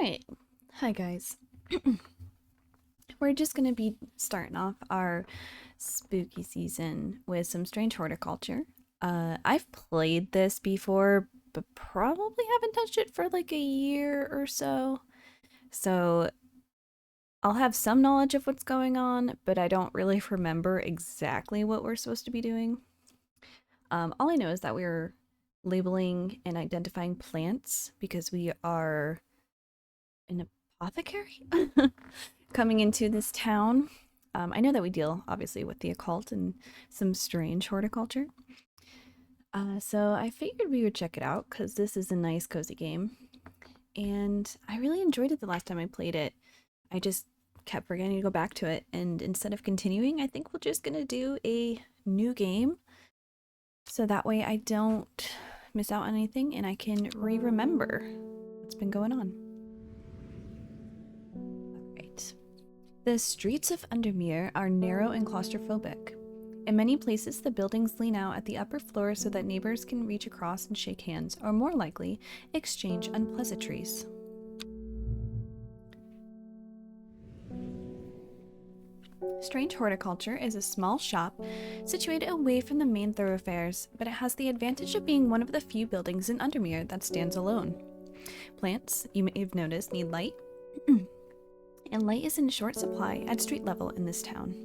Alright, hi guys. We're just gonna be starting off our spooky season with some Strange Horticulture. I've played this before, but probably haven't touched it for like a year or so. So I'll have some knowledge of what's going on, but I don't really remember exactly what we're supposed to be doing. All I know is that we're labeling and identifying plants because we are an apothecary coming into this town. I know that we deal obviously with the occult and some strange horticulture. So I figured we would check it out because this is a nice cozy game. And I really enjoyed it the last time I played it. I just kept forgetting to go back to it. And instead of continuing, I think we're just going to do a new game. So that way I don't miss out on anything and I can remember what's been going on. Alright. The streets of Undermere are narrow and claustrophobic. In many places, the buildings lean out at the upper floor so that neighbors can reach across and shake hands, or more likely, exchange unpleasantries. Strange Horticulture is a small shop situated away from the main thoroughfares, but it has the advantage of being one of the few buildings in Undermere that stands alone. Plants, you may have noticed, need light, and light is in short supply at street level in this town.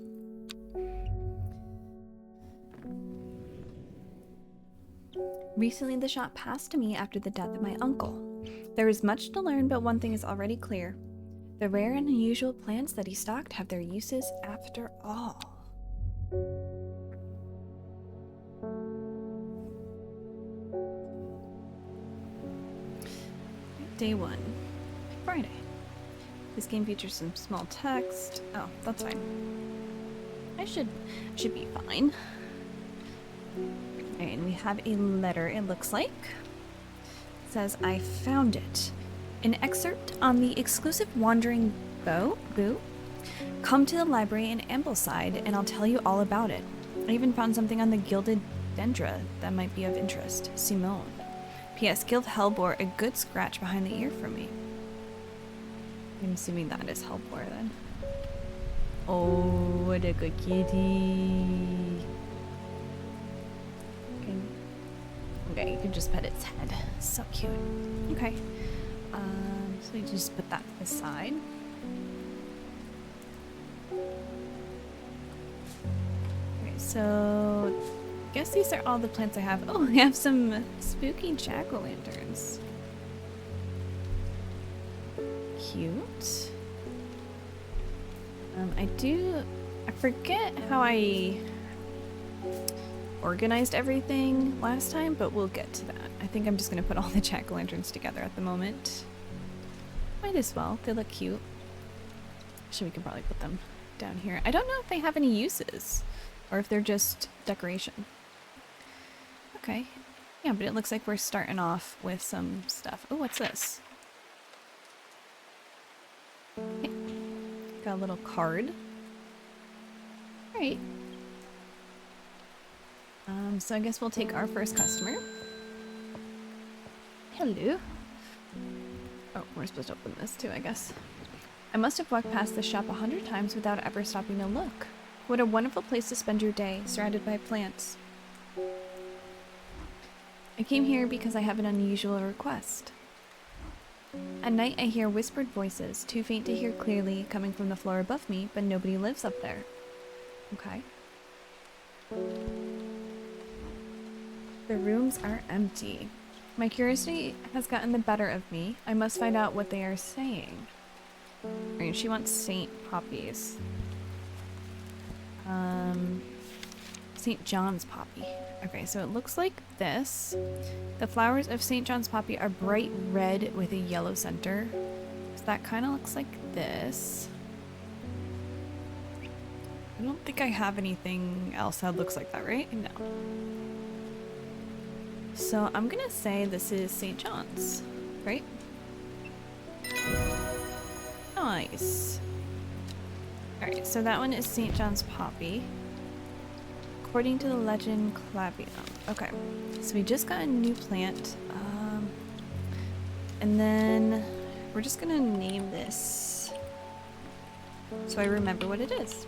Recently, the shop passed to me after the death of my uncle. There is much to learn, but one thing is already clear. The rare and unusual plants that he stocked have their uses after all. Day 1. Friday. This game features some small text. Oh, that's fine. I should be fine. And we have a letter, it looks like. It says, I found it. An excerpt on the exclusive Wandering Boo. Come to the library in Ambleside and I'll tell you all about it. I even found something on the Gilded Dendra that might be of interest. Simone. P.S. Guild Hellbore a good scratch behind the ear for me. I'm assuming that is Hellbore then. Oh, what a good kitty. Okay, you can just pet its head. So cute. Okay. So you just put that aside. Okay, so I guess these are all the plants I have. Oh, we have some spooky jack-o'-lanterns. Cute. I forget how I organized everything last time, but we'll get to that. I think I'm just gonna put all the jack-o'-lanterns together at the moment. Might as well, they look cute. Actually, we can probably put them down here. I don't know if they have any uses, or if they're just decoration. Okay, yeah, but it looks like we're starting off with some stuff. Oh, what's this? Okay. Got a little card. Alright. So I guess we'll take our first customer. Hello. Oh, we're supposed to open this too, I guess. I must have walked past this shop 100 times without ever stopping to look. What a wonderful place to spend your day, surrounded by plants. I came here because I have an unusual request. At night I hear whispered voices, too faint to hear clearly, coming from the floor above me, but nobody lives up there. Okay. The rooms are empty. My curiosity has gotten the better of me. I must find out what they are saying. Right, she wants St. Poppies. St. John's Poppy. Okay, so it looks like this. The flowers of St. John's Poppy are bright red with a yellow center. So that kind of looks like this. I don't think I have anything else that looks like that, right? No. So I'm gonna say this is St. John's, right? Nice. Alright, so that one is St. John's Poppy. According to the legend, Clavium. Okay, so we just got a new plant. And then we're just gonna name this so I remember what it is.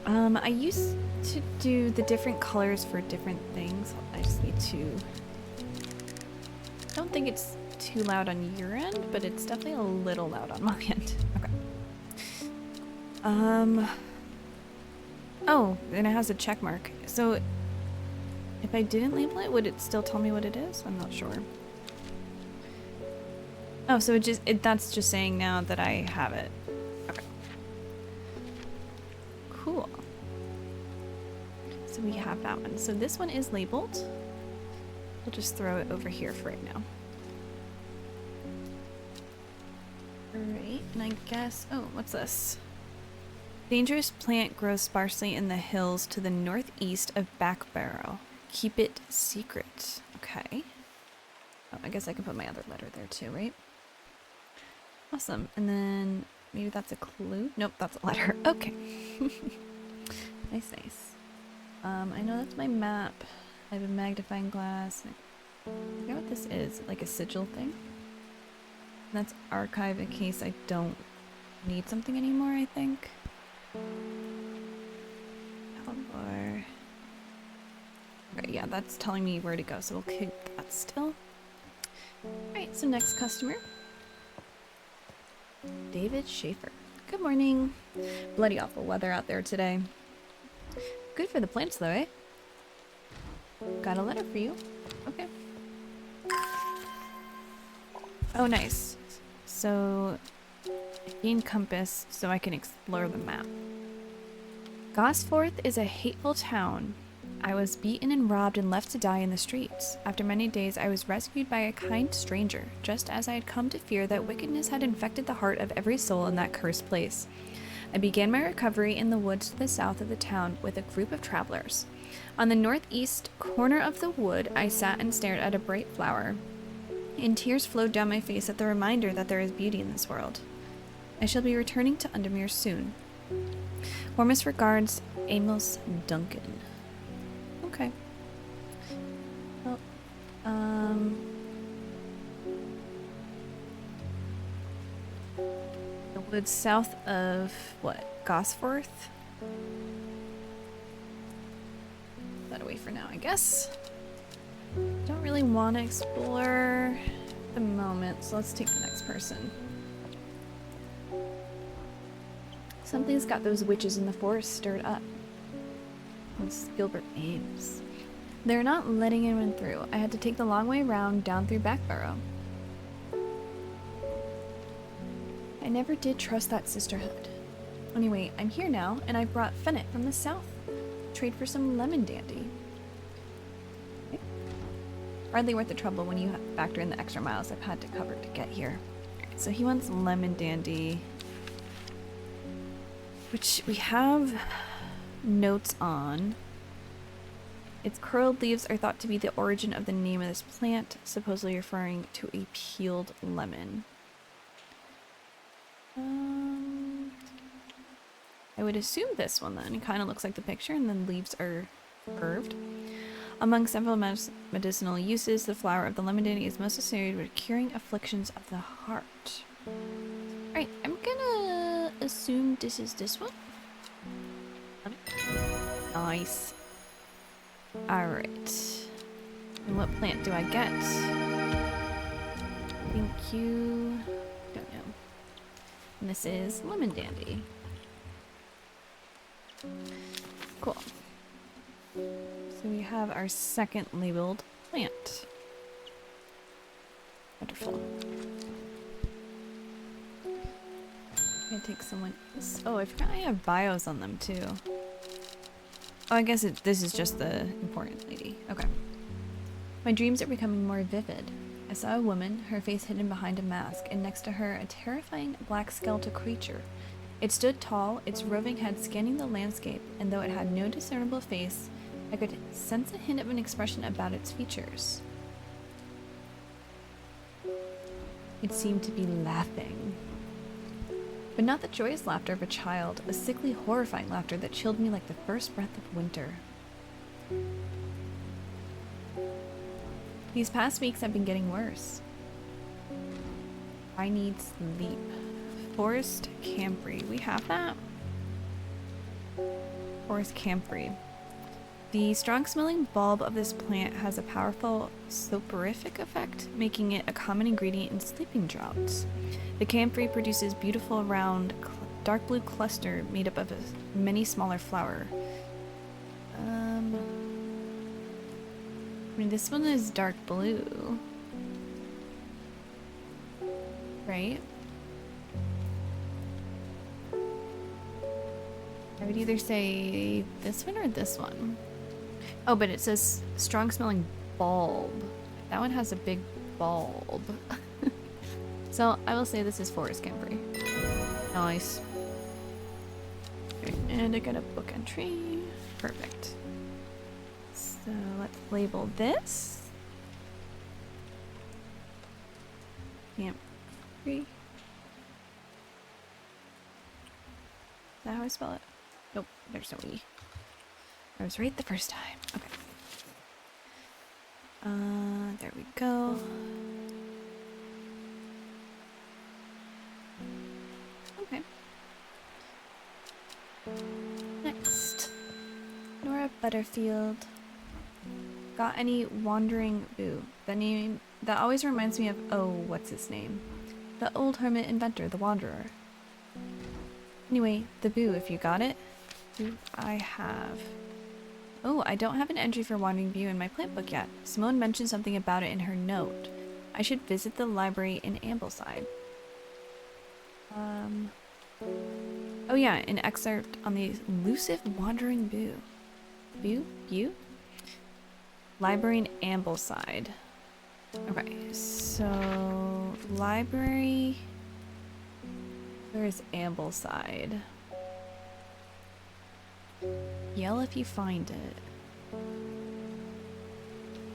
I used to do the different colors for different things. I just need to... I don't think it's too loud on your end, but it's definitely a little loud on my end. Okay. Oh, and it has a check mark. So if I didn't label it, would it still tell me what it is? I'm not sure. Oh, so that's just saying now that I have it. Okay. Cool. So we have that one. So this one is labeled. We'll just throw it over here for right now. Alright, and I guess... Oh, what's this? Dangerous plant grows sparsely in the hills to the northeast of Backbarrow. Keep it secret. Okay. Oh, I guess I can put my other letter there too, right? Awesome. And then maybe that's a clue? Nope, that's a letter. Okay. Nice, nice. I know that's my map. I have a magnifying glass. I forget what this is. Like a sigil thing? That's archive in case I don't need something anymore, I think. Or... Okay, yeah, that's telling me where to go, so we'll keep that still. Alright, so next customer. David Schaefer. Good morning. Bloody awful weather out there today. Good for the plants though, eh? Got a letter for you. Okay. Oh, nice. So, gain compass so I can explore the map. Gosforth is a hateful town. I was beaten and robbed and left to die in the streets. After many days, I was rescued by a kind stranger, just as I had come to fear that wickedness had infected the heart of every soul in that cursed place. I began my recovery in the woods to the south of the town with a group of travelers. On the northeast corner of the wood, I sat and stared at a bright flower, and tears flowed down my face at the reminder that there is beauty in this world. I shall be returning to Undermere soon. Warmest regards, Amos Duncan. Okay. Well, the woods south of, what, Gosforth? Put that away for now, I guess. Don't really want to explore at the moment, so let's take the next person. Something's got those witches in the forest stirred up. It's Gilbert Ames. They're not letting anyone through. I had to take the long way round down through Backbarrow. I never did trust that sisterhood. Anyway, I'm here now, and I brought Fennec from the south. Trade for some lemon dandy. Okay. Hardly worth the trouble when you factor in the extra miles I've had to cover to get here. Right, so he wants lemon dandy, which we have notes on. Its curled leaves are thought to be the origin of the name of this plant, supposedly referring to a peeled lemon. I would assume this one then. It kind of looks like the picture, and then leaves are curved. Among several medicinal uses, the flower of the lemon dandy is most associated with curing afflictions of the heart. Alright, I'm gonna assume this is this one. Nice. Alright. And what plant do I get? Thank you. Don't know. And this is lemon dandy. Cool. So we have our second labeled plant. Wonderful. I'm gonna take someone else. Oh, I forgot I have bios on them too. Oh, I guess this is just the important lady. Okay. My dreams are becoming more vivid. I saw a woman, her face hidden behind a mask, and next to her a terrifying black skeletal creature. It stood tall, its roving head scanning the landscape, and though it had no discernible face, I could sense a hint of an expression about its features. It seemed to be laughing. But not the joyous laughter of a child, a sickly, horrifying laughter that chilled me like the first breath of winter. These past weeks have been getting worse. I need sleep. Forest camphor. We have that? Forest camphor. The strong-smelling bulb of this plant has a powerful soporific effect, making it a common ingredient in sleeping draughts. The camphor produces beautiful round dark blue cluster made up of many smaller flower. I mean, this one is dark blue, right? I would either say this one or this one. Oh, but it says strong smelling bulb. That one has a big bulb. So I will say this is forest camphor. Nice. Okay, and I got a book entry. Perfect. So let's label this. Camphor. Is that how I spell it? Nope, there's no E. I was right the first time. Okay. There we go. Okay. Next. Nora Butterfield. Got any wandering boo? The name that always reminds me of, oh, what's his name? The old hermit inventor, the wanderer. Anyway, the boo, if you got it. Do I have? Oh, I don't have an entry for Wandering View in my plant book yet. Simone mentioned something about it in her note. I should visit the library in Ambleside. Oh yeah, an excerpt on the elusive Wandering Boo. Boo? Library in Ambleside. Okay, so library. Where is Ambleside? Yell if you find it.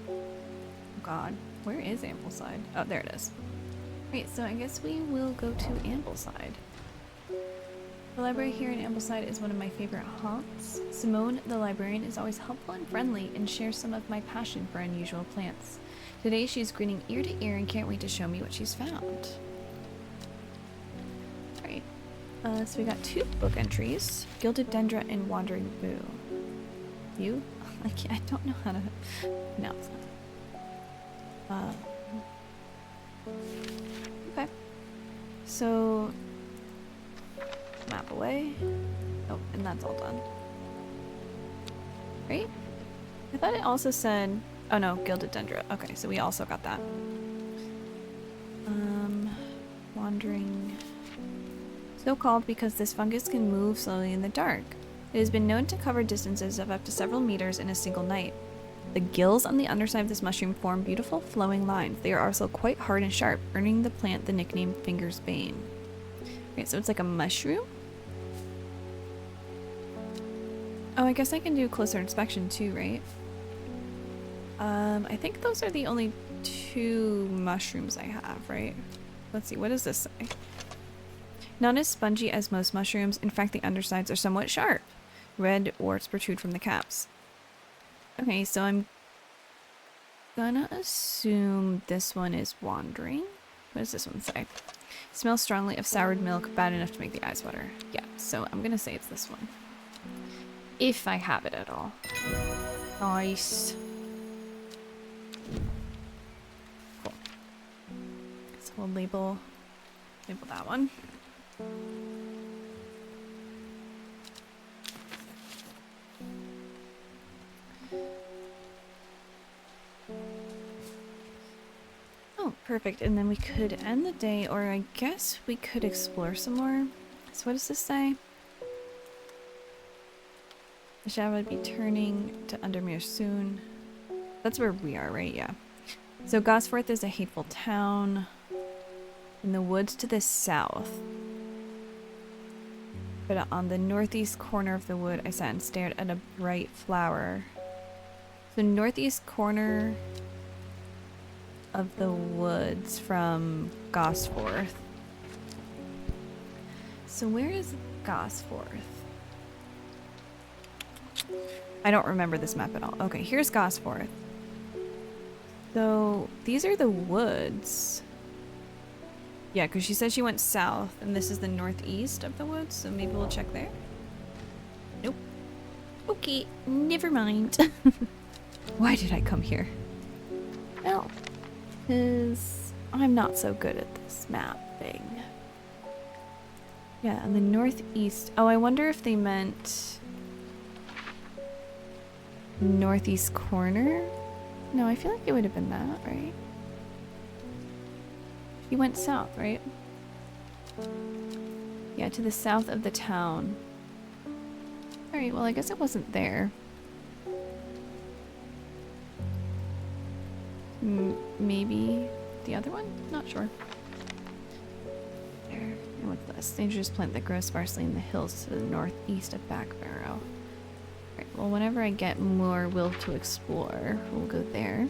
Oh god, where is Ambleside? Oh, there it is. Great, so I guess we will go to Ambleside. The library here in Ambleside is one of my favorite haunts. Simone, the librarian, is always helpful and friendly and shares some of my passion for unusual plants. Today she's grinning ear to ear and can't wait to show me what she's found. Right. So we got 2 book entries. Gilded Dendra and Wandering Boo. You? I don't know how to pronounce that. Okay. So map away. Oh, and that's all done. Right? I thought it also said, oh no, Gilded Dendra. Okay, so we also got that. Wandering. So called because this fungus can move slowly in the dark. It has been known to cover distances of up to several meters in a single night. The gills on the underside of this mushroom form beautiful flowing lines. They are also quite hard and sharp, earning the plant the nickname Finger's Bane. Okay, so it's like a mushroom? Oh, I guess I can do closer inspection too, right? I think those are the only 2 mushrooms I have, right? Let's see, what does this say? Not as spongy as most mushrooms. In fact, the undersides are somewhat sharp. Red warts protrude from the caps. Okay, so I'm gonna assume this one is wandering. What does this one say? Smells strongly of soured milk, bad enough to make the eyes water. Yeah, so I'm gonna say it's this one. If I have it at all. Nice. Cool. So we'll label that one. Oh, perfect. And then we could end the day, or I guess we could explore some more. So what does this say? The shadow would be turning to Undermere soon. That's where we are, right? Yeah. So Gosforth is a hateful town. In the woods to the south. But on the northeast corner of the wood, I sat and stared at a bright flower. The northeast corner of the woods from Gosforth. So where is Gosforth? I don't remember this map at all. Okay, here's Gosforth. So these are the woods. Yeah, because she said she went south, and this is the northeast of the woods, so maybe we'll check there. Nope. Okay, never mind. Why did I come here? Well, because I'm not so good at this map thing. Yeah, on the northeast. Oh, I wonder if they meant northeast corner? No, I feel like it would have been that, right? You went south, right? Yeah, to the south of the town. Alright, well, I guess it wasn't there. Maybe the other one? Not sure. There. And what's this? Dangerous plant that grows sparsely in the hills to the northeast of Backbarrow. Alright, well, whenever I get more will to explore, we'll go there.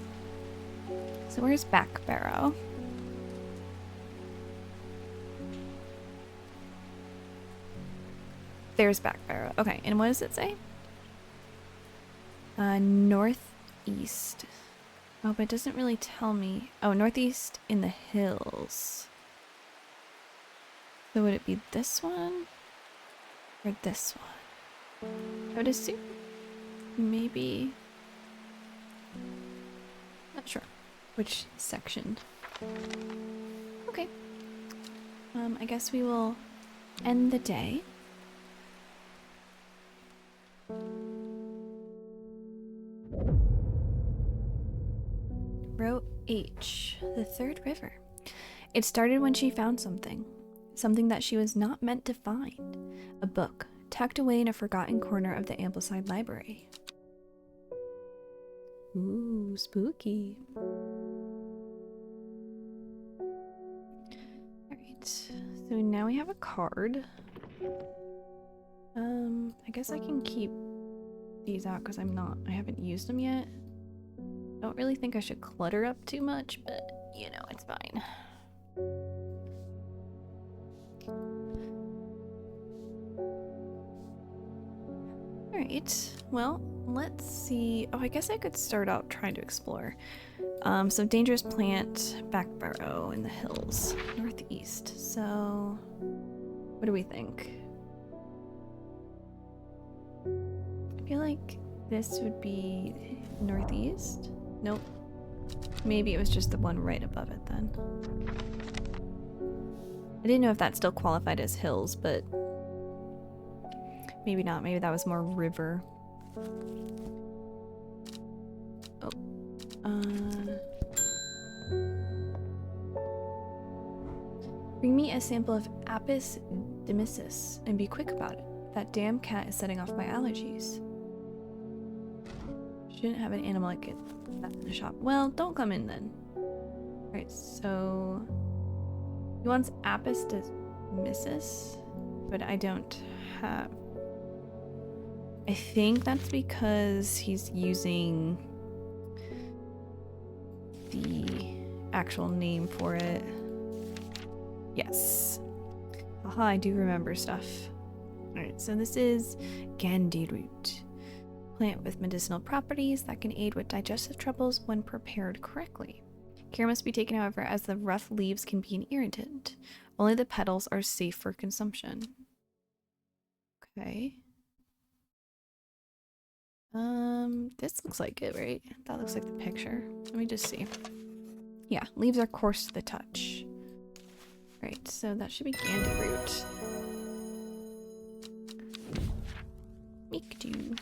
So where's Backbarrow? There's Backbarrow. Okay, and what does it say? Northeast. Oh, but it doesn't really tell me. Oh, northeast in the hills. So would it be this one? Or this one? I would assume. Maybe. Not sure. Which section? Okay. I guess we will end the day. Row H, the third river. It started when she found something. Something that she was not meant to find. A book, tucked away in a forgotten corner of the Ambleside Library. Ooh, spooky. Alright, so now we have a card. I guess I can keep these out because I haven't used them yet. Don't really think I should clutter up too much, but you know, it's fine. Alright, well, let's see. Oh, I guess I could start out trying to explore. So dangerous plant, Backbarrow in the hills, northeast. So, what do we think? I feel like this would be northeast. Nope. Maybe it was just the one right above it then. I didn't know if that still qualified as hills, but maybe not. Maybe that was more river. Oh. Bring me a sample of Apis demysis and be quick about it. That damn cat is setting off my allergies. Shouldn't have an animal like that in the shop. Well, don't come in then. Alright, so he wants Apis demysis, but I don't have. I think that's because he's using the actual name for it. Yes. Aha, I do remember stuff. Alright, so this is Gandhi root. Plant with medicinal properties that can aid with digestive troubles when prepared correctly. Care must be taken, however, as the rough leaves can be an irritant. Only the petals are safe for consumption. Okay. This looks like it, right? That looks like the picture. Let me just see. Yeah, leaves are coarse to the touch. Right, so that should be Gandhi root. Make do.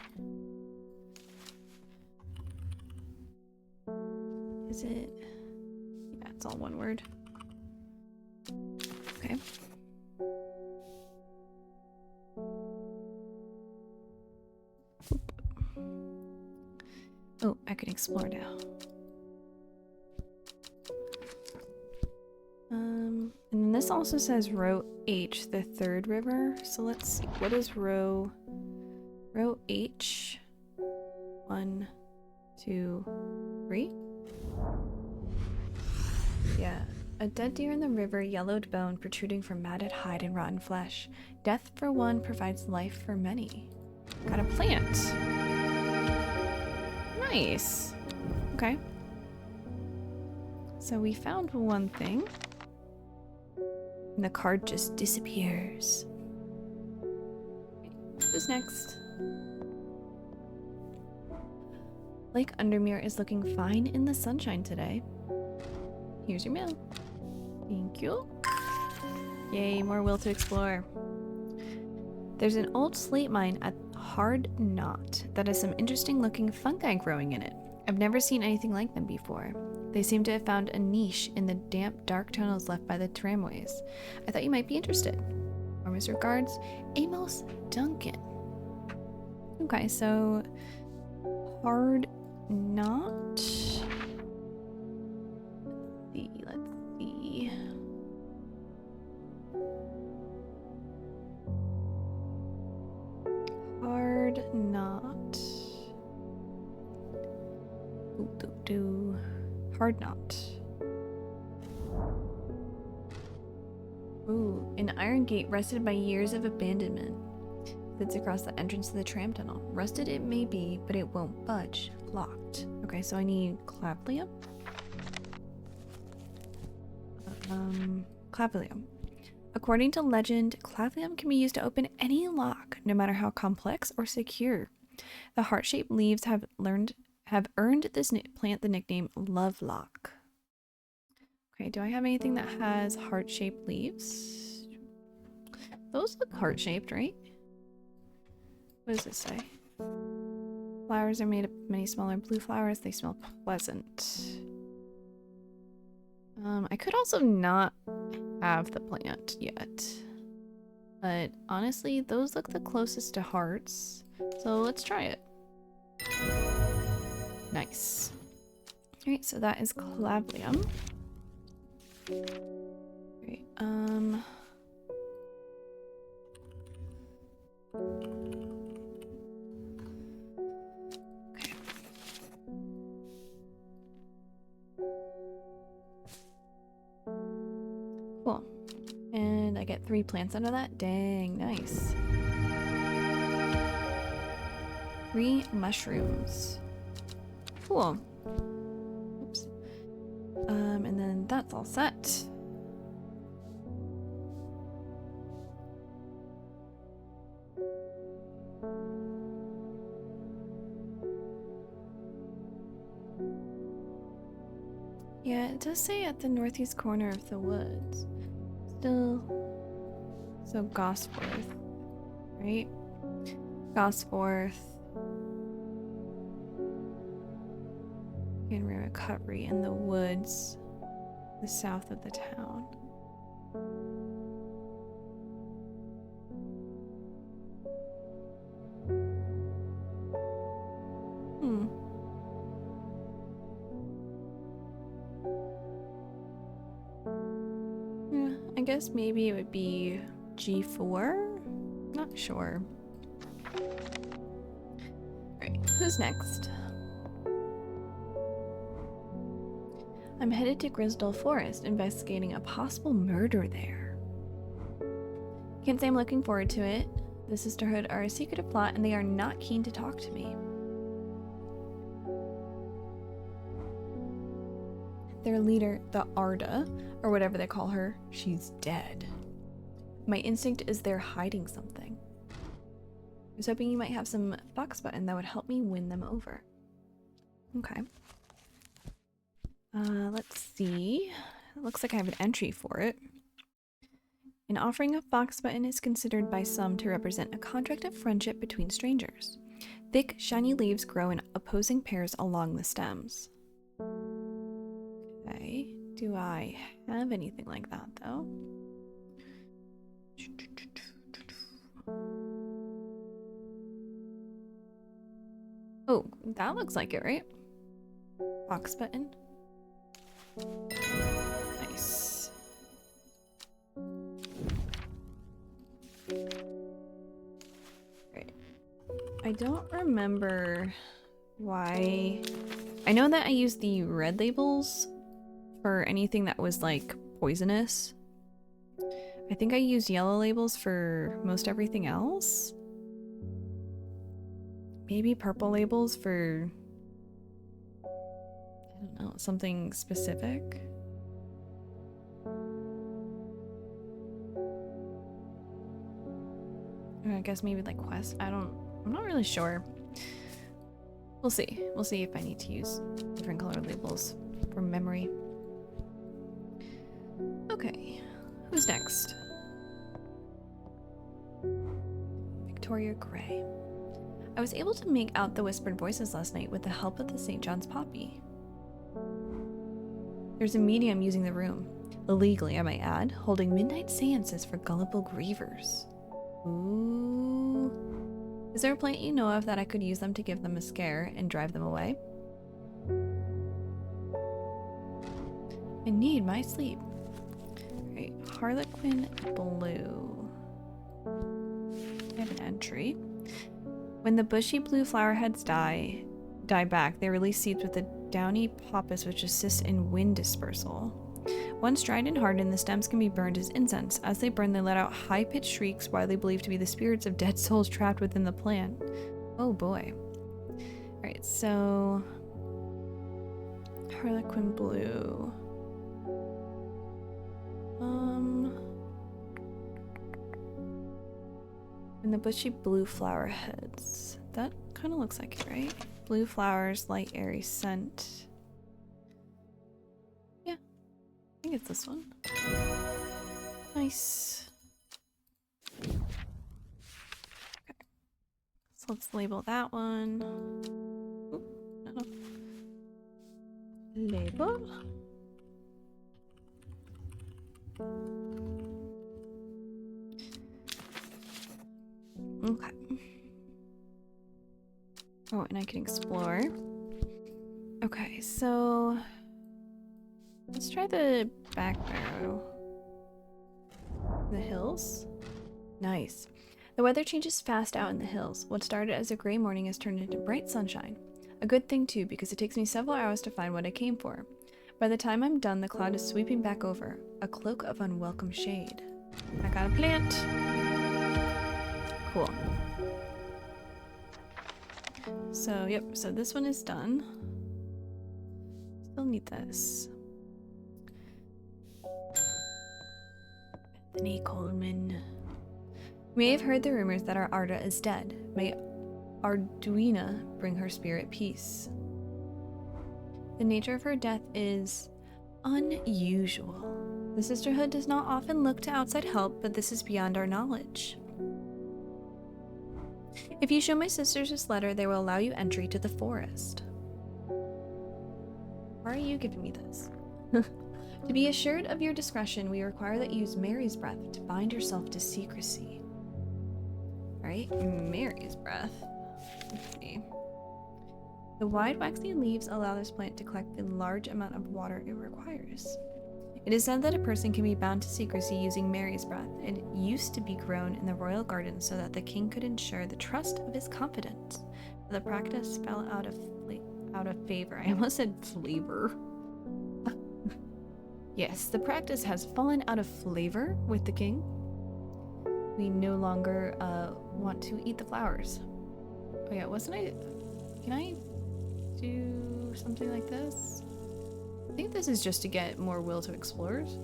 Is it? Yeah, it's all one word. Okay. Oh, I can explore now. And then this also says row H, the third river. So let's see, what is row H? 1, 2, 3. Yeah. A dead deer in the river, yellowed bone protruding from matted hide and rotten flesh. Death for one provides life for many. Got a plant. Nice. Okay. So we found one thing. And the card just disappears. Who's next? Lake Undermere is looking fine in the sunshine today. Here's your mail. Thank you. Yay, more will to explore. There's an old slate mine at Hard Knot that has some interesting looking fungi growing in it. I've never seen anything like them before. They seem to have found a niche in the damp, dark tunnels left by the tramways. I thought you might be interested. Warmest regards, Amos Duncan. Okay, so Hard Knot. Let's see. Hard Knot. Hard Knot. Ooh, an iron gate rusted by years of abandonment. Sits across the entrance to the tram tunnel. Rusted it may be, but it won't budge. Locked. Okay, so I need clavelium. Clavelium. According to legend, clavelium can be used to open any lock, no matter how complex or secure. The heart-shaped leaves have earned this plant the nickname Lovelock. Okay, do I have anything that has heart-shaped leaves? Those look heart-shaped, right? What does this say? Flowers are made of many smaller blue flowers. They smell pleasant. I could also not have the plant yet. But honestly, those look the closest to hearts. So let's try it. Nice. Alright, so that is clavelium. Great. Okay. Cool. And I get 3 plants out of that. Dang, nice. 3 mushrooms. Cool. Oops. And then that's all set. Yeah, it does say at the northeast corner of the woods. Still. So Gosforth, right? Gosforth. And recovery in the woods, the south of the town. Yeah, I guess maybe it would be G4? Not sure. Alright, who's next? I'm headed to Grisdale Forest, investigating a possible murder there. Can't say I'm looking forward to it. The Sisterhood are a secretive plot, and they are not keen to talk to me. Their leader, the Arda, or whatever they call her, she's dead. My instinct is they're hiding something. I was hoping you might have some fox button that would help me win them over. Okay. Let's see. It looks like I have an entry for it. An offering of fox button is considered by some to represent a contract of friendship between strangers. Thick, shiny leaves grow in opposing pairs along the stems. Okay, do I have anything like that though? Oh, that looks like it, right? Fox button. Nice. Right. I don't remember why. I know that I used the red labels for anything that was like poisonous. I think I used yellow labels for most everything else. Maybe purple labels for, I don't know, something specific. I guess maybe like quest. I'm not really sure. We'll see. We'll see if I need to use different colored labels for memory. Okay, who's next? Victoria Gray. I was able to make out the whispered voices last night with the help of the St. John's poppy. There's a medium using the room, illegally I might add, holding midnight seances for gullible grievers. Ooh. Is there a plant you know of that I could use them to give them a scare and drive them away? I need my sleep. Right, Harlequin Blue. I have an entry. When the bushy blue flower heads die back, they release seeds with a downy pappus which assists in wind dispersal. Once dried and hardened, the stems can be burned as incense. As they burn, they let out high-pitched shrieks widely believed to be the spirits of dead souls trapped within the plant. Oh boy. Alright, so... Harlequin Blue. And the bushy blue flower heads. That kind of looks like it, right? Blue flowers, light airy scent. Yeah, I think it's this one. Nice. Okay. So let's label that one. Oop, no. Label. Okay. Oh, and I can explore. Okay, so let's try the back barrow. The hills? Nice. The weather changes fast out in the hills. What started as a gray morning has turned into bright sunshine. A good thing too, because it takes me several hours to find what I came for. By the time I'm done, the cloud is sweeping back over. A cloak of unwelcome shade. I got a plant. Cool. So, yep, so this one is done. Still need this. Bethany Coleman. You may have heard the rumors that our Arda is dead. May Arduina bring her spirit peace. The nature of her death is unusual. The Sisterhood does not often look to outside help, but this is beyond our knowledge. If you show my sisters this letter, they will allow you entry to the forest. Why are you giving me this? To be assured of your discretion, we require that you use Mary's breath to bind yourself to secrecy. Alright, Mary's breath. Let's see. The wide waxy leaves allow this plant to collect the large amount of water it requires. It is said that a person can be bound to secrecy using Mary's breath. It used to be grown in the royal garden so that the king could ensure the trust of his confidants. But the practice fell out of favor. I almost said flavor. Yes, the practice has fallen out of flavor with the king. We no longer want to eat the flowers. Oh yeah, can I do something like this? I think this is just to get more will to explorers.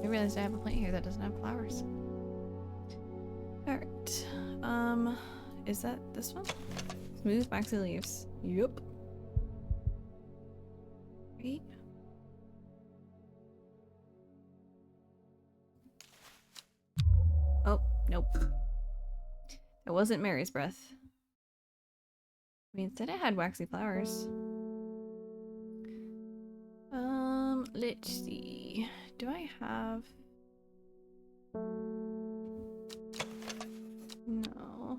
I realized I have a plant here that doesn't have flowers. Alright. Is that this one? Smooth waxy leaves. Yup. Right. Oh, nope. It wasn't Mary's breath. I mean, instead it had waxy flowers. Let's see. Do I have... No.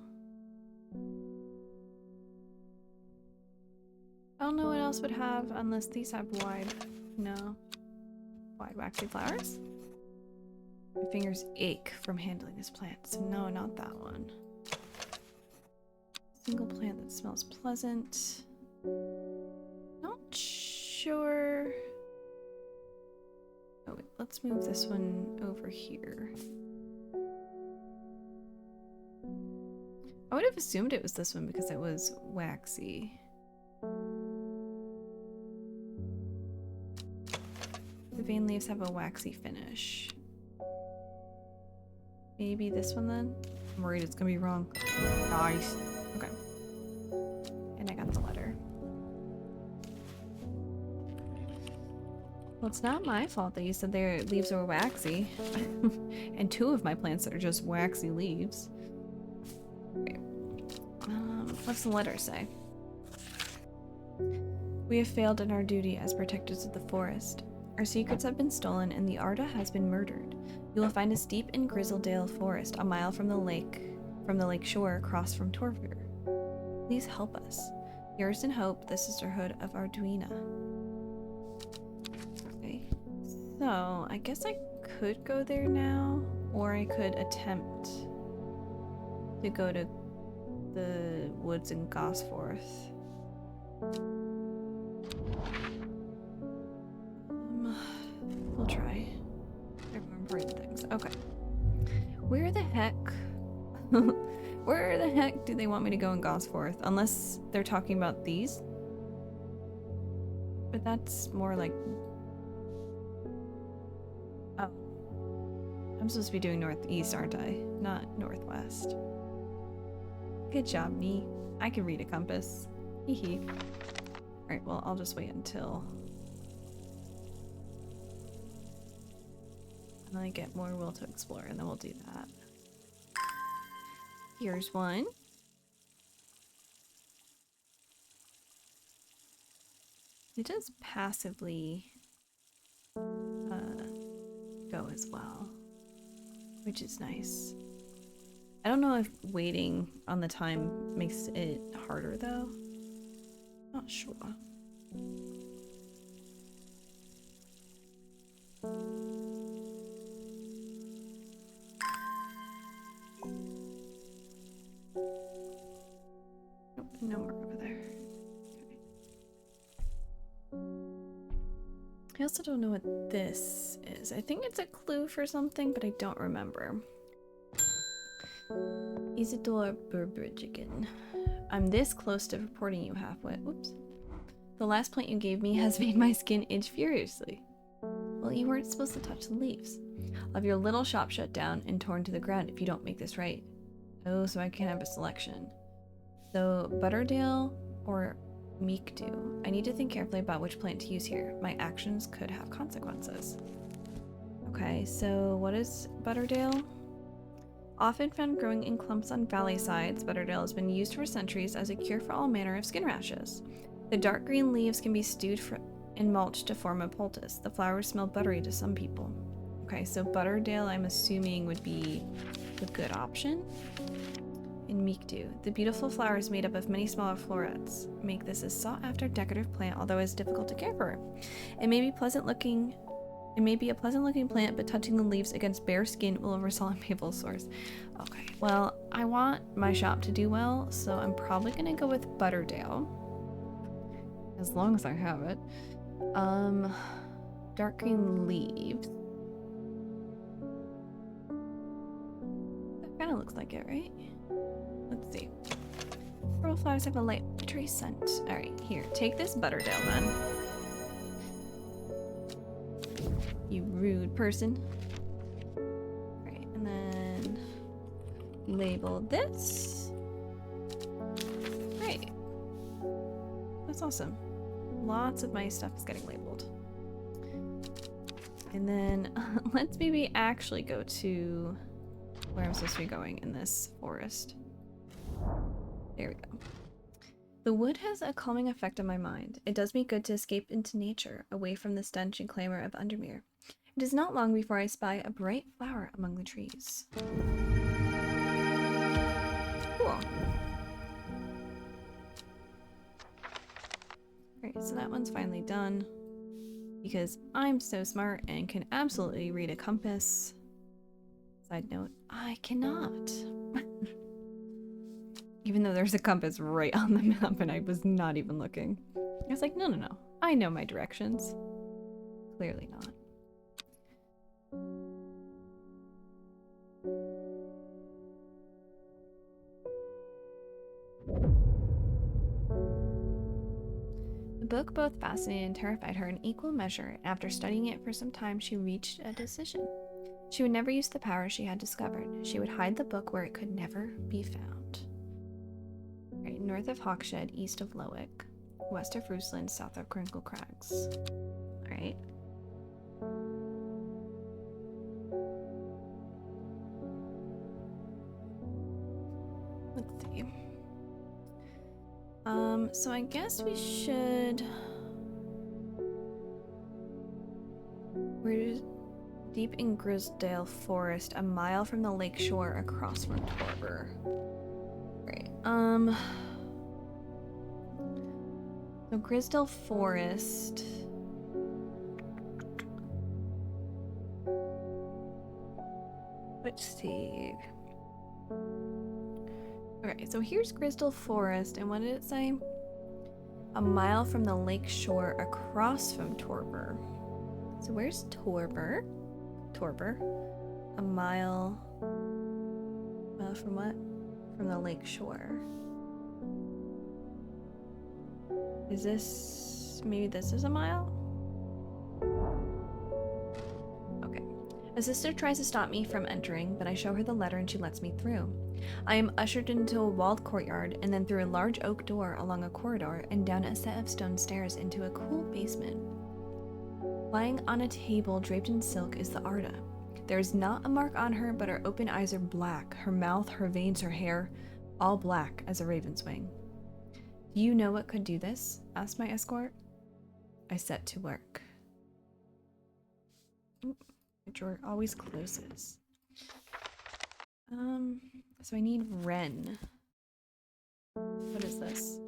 I don't know what else would have unless these have wide... No. Wide waxy flowers? My fingers ache from handling this plant, so no, not that one. Single plant that smells pleasant. Not sure. Oh wait, let's move this one over here. I would have assumed it was this one because it was waxy. The vein leaves have a waxy finish. Maybe this one then? I'm worried it's gonna be wrong. Nice. Okay. And I got the letter. Well, it's not my fault that you said their leaves are waxy. And 2 of my plants are just waxy leaves. Okay. What's the letter say? We have failed in our duty as protectors of the forest. Our secrets have been stolen and the Arda has been murdered. You will find a steep and Grizzledale forest a mile from the lake shore across from Torvir. Please help us. Yours in hope, the Sisterhood of Arduina. Okay. So, I guess I could go there now, or I could attempt to go to the woods in Gosforth. We'll try. I remember things. Okay. Where the heck do they want me to go in Gosforth? Unless they're talking about these. But that's more like... Oh. I'm supposed to be doing northeast, aren't I? Not northwest. Good job, me. I can read a compass. Hee hee. Alright, well, I'll just wait until I get more will to explore, and then we'll do that. Here's one. It does passively go as well, which is nice. I don't know if waiting on the time makes it harder though. Not sure. Nope, no more over there. Okay. I also don't know what this is. I think it's a clue for something, but I don't remember. Isidore Burbridgigan. I'm this close to reporting you halfway. Whoops. The last plant you gave me has made my skin itch furiously. Well, you weren't supposed to touch the leaves. I'll have your little shop shut down and torn to the ground if you don't make this right. Oh, so I can't have a selection. So, Butterdale or Meekdew. I need to think carefully about which plant to use here. My actions could have consequences. Okay, so what is Butterdale? Often found growing in clumps on valley sides, Butterdale has been used for centuries as a cure for all manner of skin rashes. The dark green leaves can be stewed in mulch to form a poultice. The flowers smell buttery to some people. Okay, so Butterdale I'm assuming would be a good option. In Meekdew, the beautiful flowers made up of many smaller florets make this a sought-after decorative plant, although it's difficult to care for. It may be a pleasant looking plant, but touching the leaves against bare skin will result in painful sores. Okay, well, I want my shop to do well, so I'm probably gonna go with Butterdale. As long as I have it. Dark green leaves. That kind of looks like it, right? Let's see. Purple flowers have a light buttery scent. Alright, here, take this Butterdale then. You rude person. Alright, and then label this. Great. That's awesome. Lots of my stuff is getting labeled. And then let's maybe actually go to where I'm supposed to be going in this forest. There we go. The wood has a calming effect on my mind. It does me good to escape into nature, away from the stench and clamor of Undermere. It is not long before I spy a bright flower among the trees. Cool. Alright, so that one's finally done. Because I'm so smart and can absolutely read a compass. Side note, I cannot. Even though there's a compass right on the map and I was not even looking. I was like, no, no, no. I know my directions. Clearly not. The book both fascinated and terrified her in equal measure, and after studying it for some time, she reached a decision. She would never use the power she had discovered. She would hide the book where it could never be found. Right, north of Hawkshed, east of Lowick, west of Rusland, south of Crinkle Crags. Alright. Let's see. So I guess we should... We're deep in Grisdale Forest, a mile from the lake shore across from Torber. Right, so Grisdale Forest... Let's see... Okay, so here's Grisdale Forest, and what did it say? A mile from the lake shore across from Torber. So where's Torber? Torber. A mile... from what? From the lake shore. Is this... maybe this is a mile? Okay. A sister tries to stop me from entering, but I show her the letter and she lets me through. I am ushered into a walled courtyard and then through a large oak door along a corridor and down a set of stone stairs into a cool basement. Lying on a table draped in silk is the Arda. There is not a mark on her, but her open eyes are black, her mouth, her veins, her hair, all black as a raven's wing. Do you know what could do this? Asked my escort. I set to work. Ooh, the drawer always closes. So I need Wren. What is this?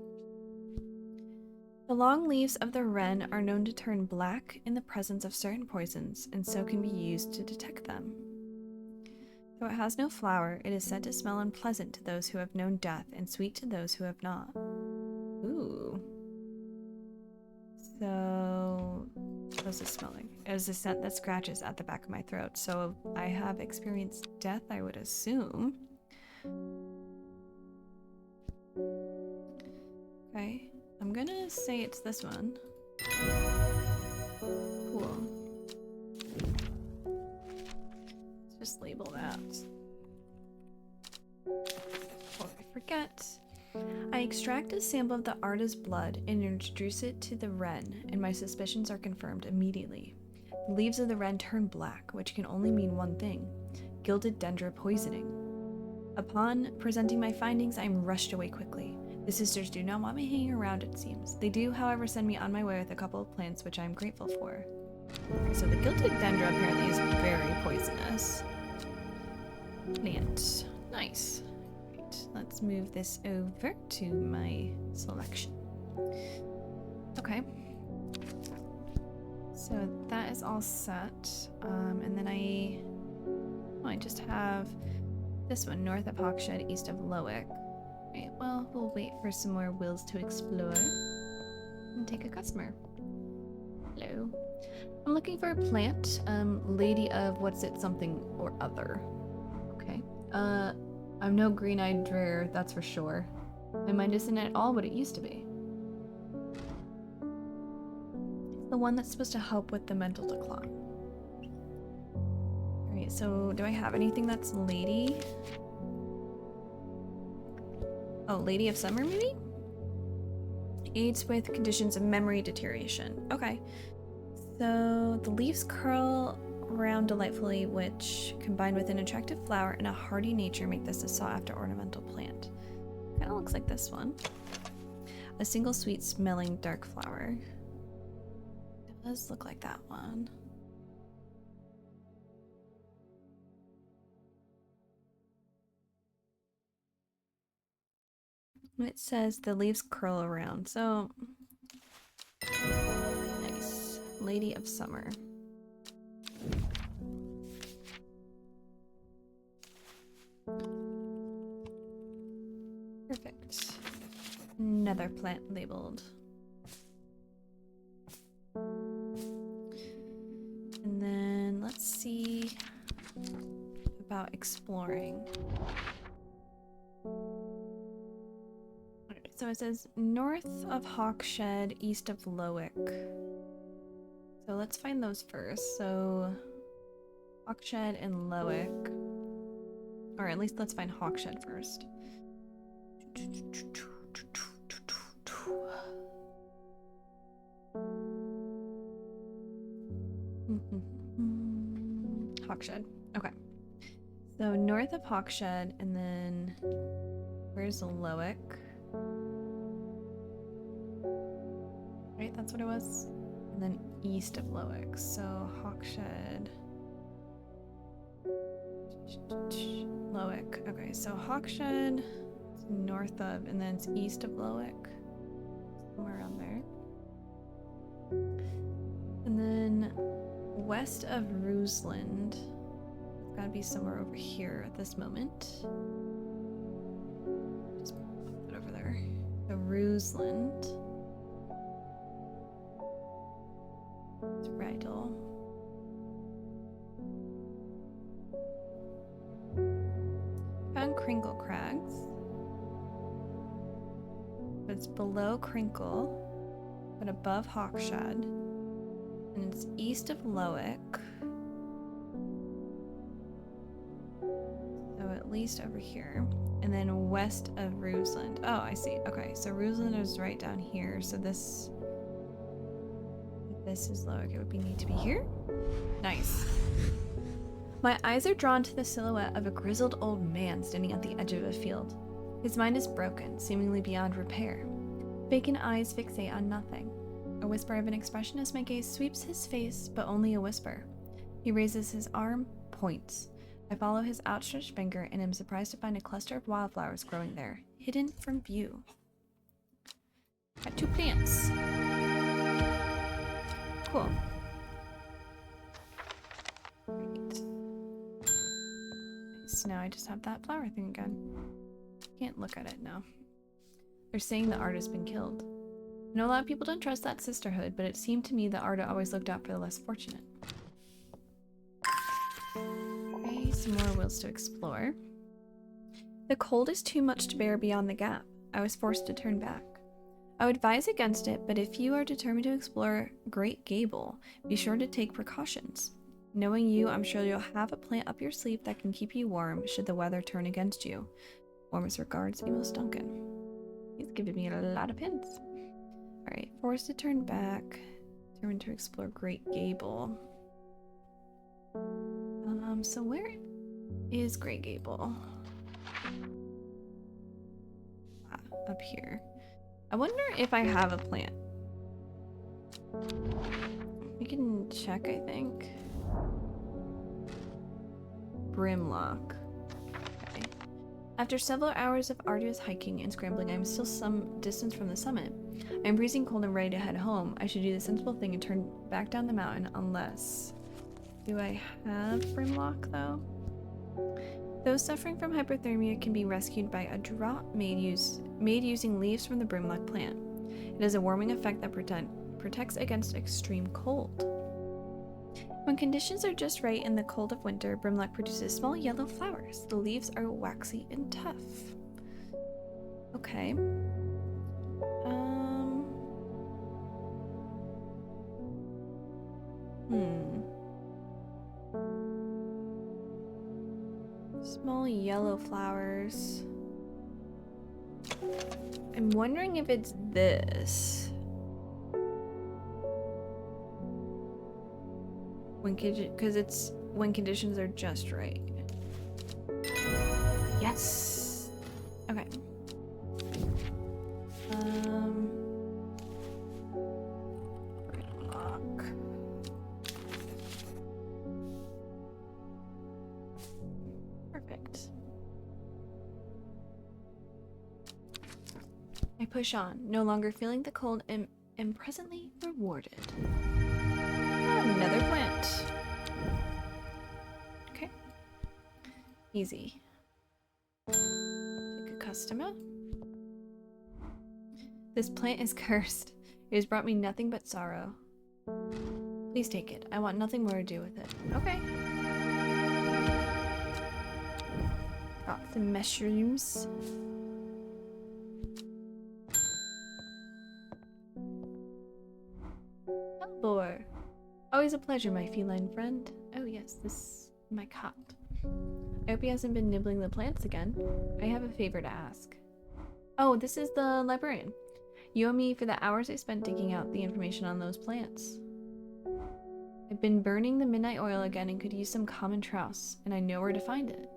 The long leaves of the wren are known to turn black in the presence of certain poisons, and so can be used to detect them. Though it has no flower, it is said to smell unpleasant to those who have known death and sweet to those who have not. Ooh. So, what's this smelling? It is a scent that scratches at the back of my throat, so I have experienced death, I would assume. Okay. I'm gonna say it's this one. Cool. Let's just label that. Before I forget. I extract a sample of the Arda's blood and introduce it to the wren, and my suspicions are confirmed immediately. The leaves of the wren turn black, which can only mean one thing: gilded dendra poisoning. Upon presenting my findings, I am rushed away quickly. The sisters do not want me hanging around, it seems. They do, however, send me on my way with a couple of plants, which I am grateful for. Okay, so the gilded dendra apparently is very poisonous. Plant. Nice. Right, let's move this over to my selection. Okay. So that is all set. And then I just have this one, north of Hawkshed, east of Lowick. Right, well, we'll wait for some more wills to explore and take a customer. Hello. I'm looking for a plant. Lady of what's it something or other. Okay. I'm no green-eyed drear, that's for sure. My mind isn't at all what it used to be. It's the one that's supposed to help with the mental decline. Alright, so do I have anything that's lady? Oh, Lady of Summer, maybe? Aids with conditions of memory deterioration. Okay. So the leaves curl around delightfully, which, combined with an attractive flower and a hardy nature, make this a sought-after ornamental plant. Kind of looks like this one. A single sweet-smelling dark flower. It does look like that one. It says the leaves curl around, so nice. Lady of Summer. Perfect. Another plant labeled. And then let's see about exploring. So it says north of Hawkshed, east of Lowick. So let's find those first. So Hawkshed and Loic. Or at least let's find Hawkshed first. Hawkshed. Okay. So north of Hawkshed, and then where's Loic? Right, that's what it was. And then east of Loic. So Hawkshed. Loic. Okay, so Hawkshed is north of, and then it's east of Loic. Somewhere around there. And then west of Rusland. It's gotta be somewhere over here at this moment. Just put it over there. So Rusland. It's Rydal. Found Crinkle Crags. But it's below Crinkle, but above Hawkshed. And it's east of Loic. So at least over here. And then west of Rusland. Oh, I see. Okay, so Rusland is right down here. So this is Loic. It would need to be here. Nice. My eyes are drawn to the silhouette of a grizzled old man standing at the edge of a field. His mind is broken, seemingly beyond repair. Vacant eyes fixate on nothing. A whisper of an expression as my gaze sweeps his face, but only a whisper. He raises his arm, points. I follow his outstretched finger and am surprised to find a cluster of wildflowers growing there, hidden from view. Got 2 plants. Cool. Great. Nice. Now I just have that flower thing again. Can't look at it now. They're saying the artist's been killed. I know a lot of people don't trust that sisterhood, but it seemed to me that Arda always looked out for the less fortunate. Okay, some more wills to explore. The cold is too much to bear beyond the gap. I was forced to turn back. I would advise against it, but if you are determined to explore Great Gable, be sure to take precautions. Knowing you, I'm sure you'll have a plant up your sleeve that can keep you warm should the weather turn against you. Warmest regards, Amos Duncan. He's giving me a lot of hints. Alright, forced to turn back. Determined to explore Great Gable. So where is Great Gable? Up here. I wonder if I have a plant. We can check, I think. Brimlock. Okay. After several hours of arduous hiking and scrambling, I am still some distance from the summit. I am freezing cold and ready to head home. I should do the sensible thing and turn back down the mountain unless... Do I have Brimlock, though? Those suffering from hypothermia can be rescued by a drop made using leaves from the Brimlock plant. It has a warming effect that protects against extreme cold. When conditions are just right in the cold of winter, Brimlock produces small yellow flowers. The leaves are waxy and tough. Okay. Small yellow flowers. I'm wondering if it's this. Because it's when conditions are just right. Yes. Okay. Lock. Perfect. I push on, no longer feeling the cold, and am presently rewarded. Another plant. Okay. Easy. Take a customer. This plant is cursed. It has brought me nothing but sorrow. Please take it. I want nothing more to do with it. Okay. Got some mushrooms. Hellbore. Always a pleasure, my feline friend. Oh yes, this My cat. I hope he hasn't been nibbling the plants again. I have a favor to ask. Oh, this is the librarian. You owe me for the hours I spent digging out the information on those plants. I've been burning the midnight oil again and could use some common trowse, and I know where to find it.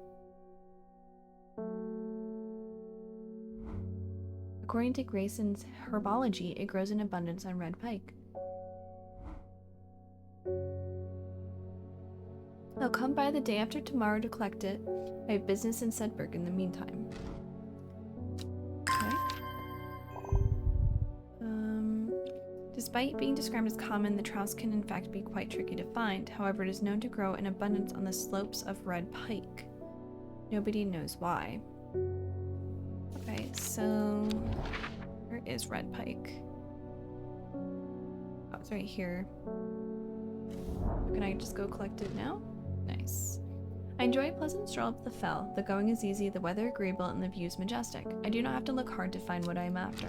According to Grayson's herbology, it grows in abundance on red pike. I'll come by the day after tomorrow to collect it. I have business in Sedberg in the meantime. Okay. Despite being described as common, the trowse can in fact be quite tricky to find. However, it is known to grow in abundance on the slopes of red pike. Nobody knows why. Okay, so where is red pike? Oh, it's right here. Can I just go collect it now? Nice. I enjoy a pleasant stroll up the fell. The going is easy, the weather agreeable, and the views majestic. I do not have to look hard to find what I am after.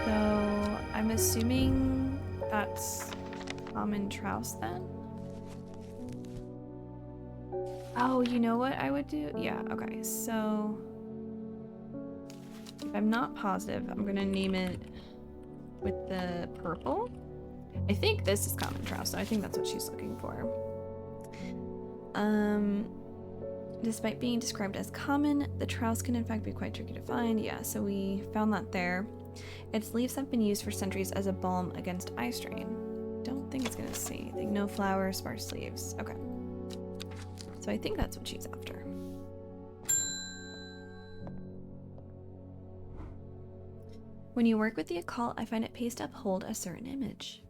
So I'm assuming that's common trowse then? Oh, you know what I would do? Yeah, okay, so if I'm not positive, I'm gonna name it with the purple. I think this is common trowse, so I think that's what she's looking for. Despite being described as common, the trowse can in fact be quite tricky to find. Yeah, so we found that there. Its leaves have been used for centuries as a balm against eye strain. Don't think it's gonna say anything. No flowers, sparse leaves. Okay. So I think that's what she's after. When you work with the occult, I find it pays to uphold a certain image.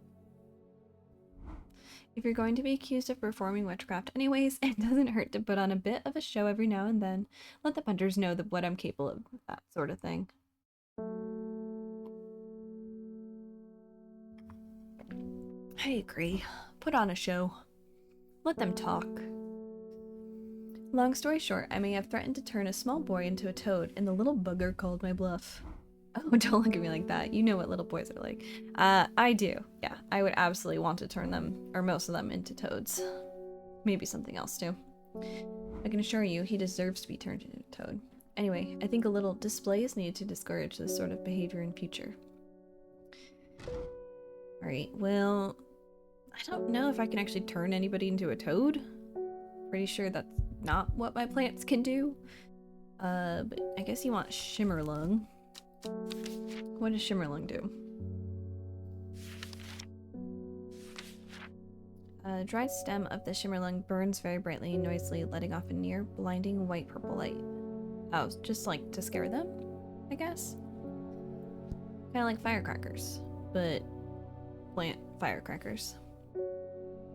If you're going to be accused of performing witchcraft anyways, it doesn't hurt to put on a bit of a show every now and then. Let the punters know what I'm capable of, that sort of thing. I agree. Put on a show. Let them talk. Long story short, I may have threatened to turn a small boy into a toad, and the little bugger called my bluff. Oh, don't look at me like that. You know what little boys are like. I do. Yeah, I would absolutely want to turn them, or most of them, into toads. Maybe something else too. I can assure you, he deserves to be turned into a toad. Anyway, I think a little display is needed to discourage this sort of behavior in future. Alright, well, I don't know if I can actually turn anybody into a toad. Pretty sure that's not what my plants can do. But I guess you want Shimmerlung. What does Shimmerlung do? A dried stem of the Shimmerlung burns very brightly and noisily, letting off a near blinding white-purple light. Oh, just like to scare them, I guess? Kind of like firecrackers, but plant firecrackers. I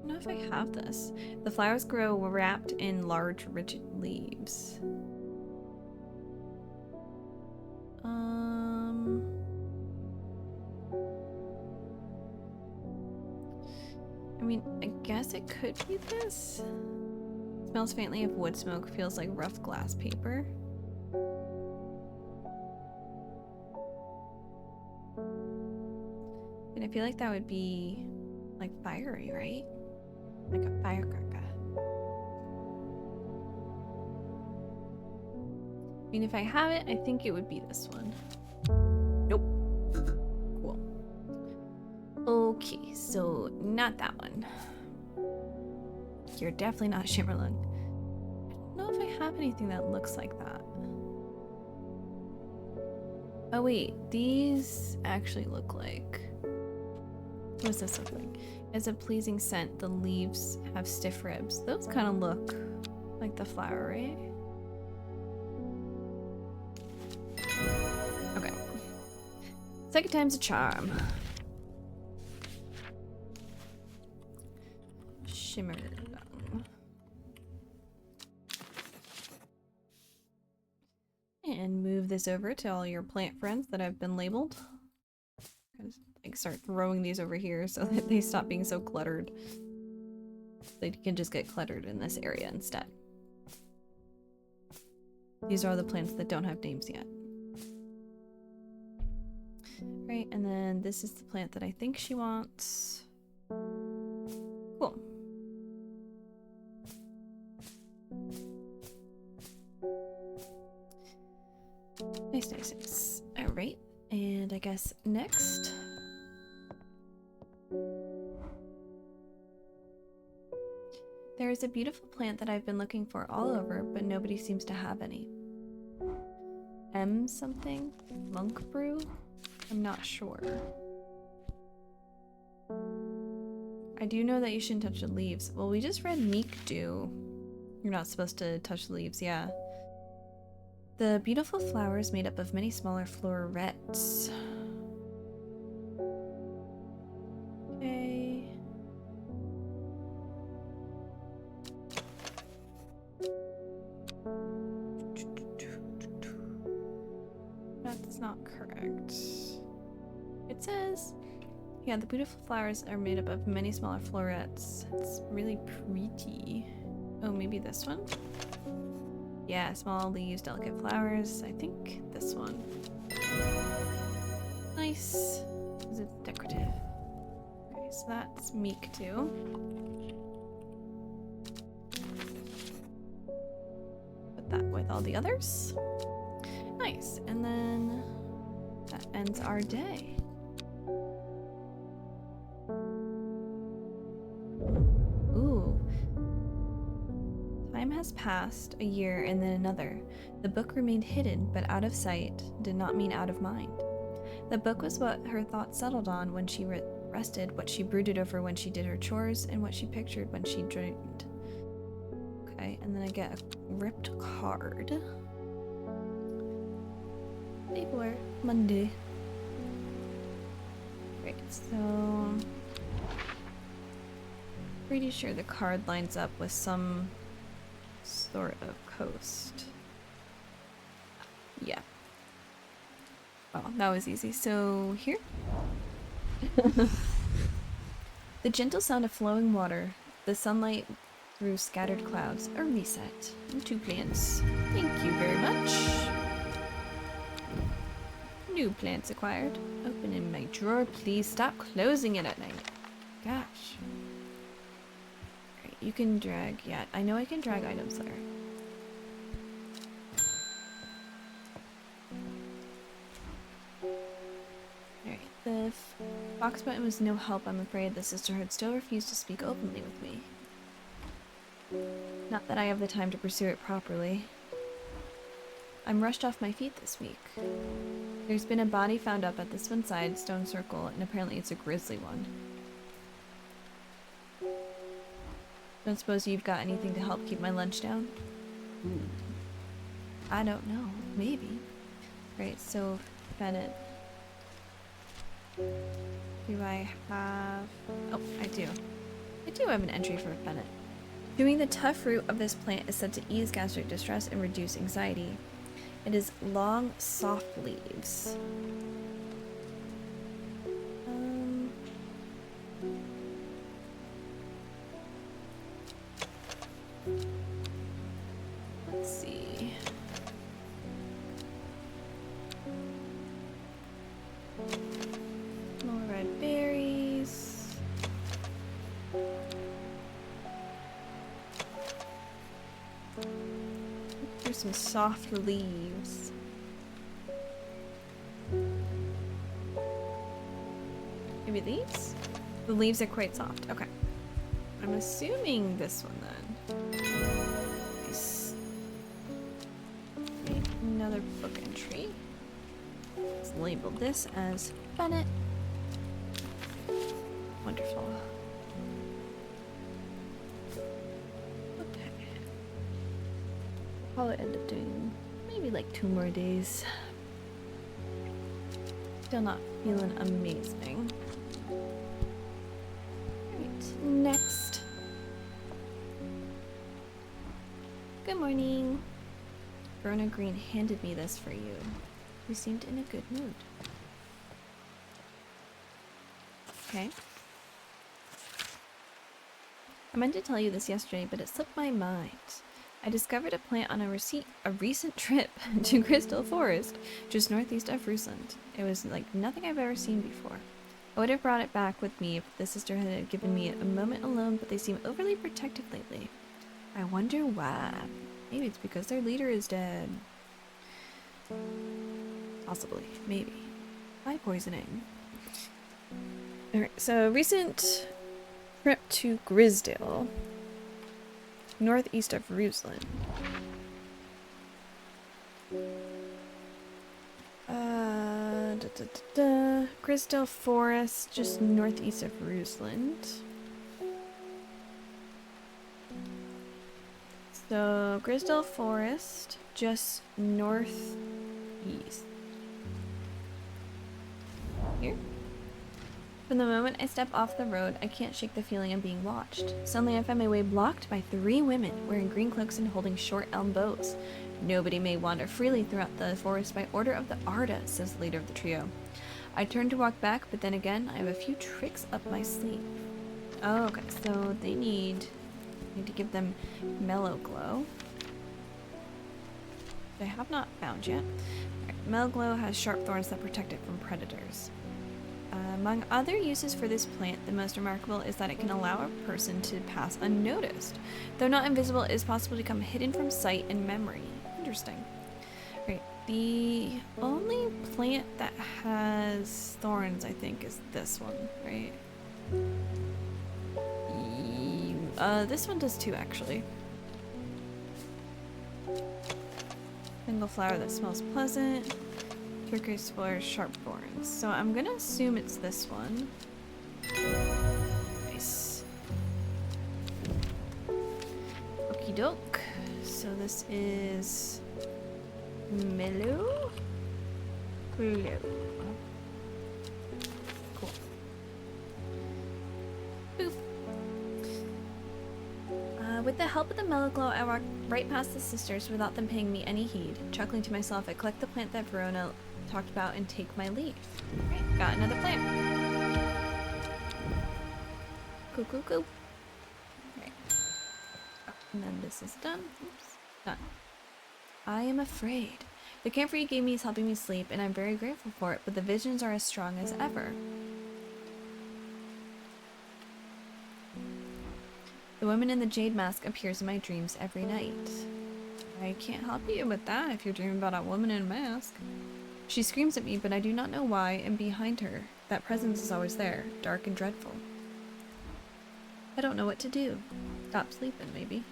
don't know if I have this. The flowers grow wrapped in large, rigid leaves. I mean, I guess it could be this. Smells faintly of wood smoke, feels like rough glass paper. And I feel like that would be like fiery, right? Like a firecracker. I mean, if I have it, I think it would be this one. Nope. Cool. Okay, so not that one. You're definitely not Shimmerlung. I don't know if I have anything that looks like that. Oh wait, these actually look like... What does this look like? As a pleasing scent, the leaves have stiff ribs. Those kind of look like the flower, right? Okay. Second time's a charm. Shimmer. And move this over to all your plant friends that have been labeled. Just, like, start throwing these over here so that they stop being so cluttered. They can just get cluttered in this area instead. These are the plants that don't have names yet. Right, and then this is the plant that I think she wants. Cool. Nice, nice, nice. Alright, and I guess next. There is a beautiful plant that I've been looking for all over, but nobody seems to have any. M something? Monk brew? I'm not sure. I do know that you shouldn't touch the leaves. Well, we just read Meek do. You're not supposed to touch the leaves, yeah. The beautiful flower is made up of many smaller florets. Okay. That's not correct. It says, yeah, the beautiful flowers are made up of many smaller florets. It's really pretty. Oh, maybe this one? Yeah, small leaves, delicate flowers. I think this one. Nice. Is it decorative? Okay, so that's Meek too. Put that with all the others. Nice. And then that ends our day. Ooh. Time has passed, a year and then another. The book remained hidden, but out of sight did not mean out of mind. The book was what her thoughts settled on when she rested, what she brooded over when she did her chores, and what she pictured when she dreamed. Okay, and then I get a ripped card. Day 4, Monday. Great, so pretty sure the card lines up with some sort of coast. Yeah. Oh, that was easy. So here. The gentle sound of flowing water, the sunlight through scattered clouds, a reset, and 2 plants. Thank you very much. New plants acquired. Open in my drawer, please. Stop closing it at night. Gosh. Great, you can drag. Yeah, I know I can drag items there. Alright, the fox button was no help, I'm afraid. The sisterhood still refused to speak openly with me. Not that I have the time to pursue it properly. I'm rushed off my feet this week. There's been a body found up at this one side stone circle, and apparently it's a grisly one. Don't suppose you've got anything to help keep my lunch down? I don't know. Maybe. Right, so Bennett. Do I have... Oh, I do. I do have an entry for Bennett. Chewing the tough root of this plant is said to ease gastric distress and reduce anxiety. It is long, soft leaves. Let's see. More red berries. There's some soft leaves. Maybe these? The leaves are quite soft. Okay. I'm assuming this one then. Nice. Okay, another book entry. Let's label this as Bennett. Wonderful. Okay. I'll probably end up doing maybe like 2 more days. Still not feeling amazing. Right, next. Good morning. Verna Green handed me this for you. You seemed in a good mood. Okay. I meant to tell you this yesterday, but it slipped my mind. I discovered a plant on a recent trip to Crystal Forest, just northeast of Rusland. It was like nothing I've ever seen before. I would have brought it back with me if the sisterhood had given me a moment alone, but they seem overly protective lately. I wonder why. Maybe it's because their leader is dead. Possibly. Maybe. By poisoning. Alright, so recent trip to Grisdale. Northeast of Rusland. Grisdale Forest, just northeast of Rusland. So, Grisdale Forest, just northeast. Here. From the moment I step off the road, I can't shake the feeling of being watched. Suddenly I find my way blocked by 3 women wearing green cloaks and holding short elm bows. Nobody may wander freely throughout the forest by order of the Arda, says the leader of the trio. I turn to walk back, but then again, I have a few tricks up my sleeve. Oh, okay, so they need to give them mellow glow. Which I have not found yet. Right, mellow glow has sharp thorns that protect it from predators. Among other uses for this plant, the most remarkable is that it can allow a person to pass unnoticed. Though not invisible, it is possible to become hidden from sight and memory. Interesting. Right, the only plant that has thorns, I think, is this one, right? This one does too, actually. Single flower that smells pleasant. Turquoise flowers, sharp thorns. So I'm gonna assume it's this one. Nice. Okie doke. So this is mellow. Blue. Cool. Boop. With the help of the mellow glow, I walk right past the sisters without them paying me any heed. Chuckling to myself, I collect the plant that Verona talked about and take my leave. Right, got another plant. Cool, cool, cool. Right. Oh, and then this is done. Oops. Done. I am afraid. The camphor you gave me is helping me sleep, and I'm very grateful for it, but the visions are as strong as ever. The woman in the jade mask appears in my dreams every night. I can't help you with that if you're dreaming about a woman in a mask. She screams at me, but I do not know why, and behind her, that presence is always there, dark and dreadful. I don't know what to do. Stop sleeping, maybe.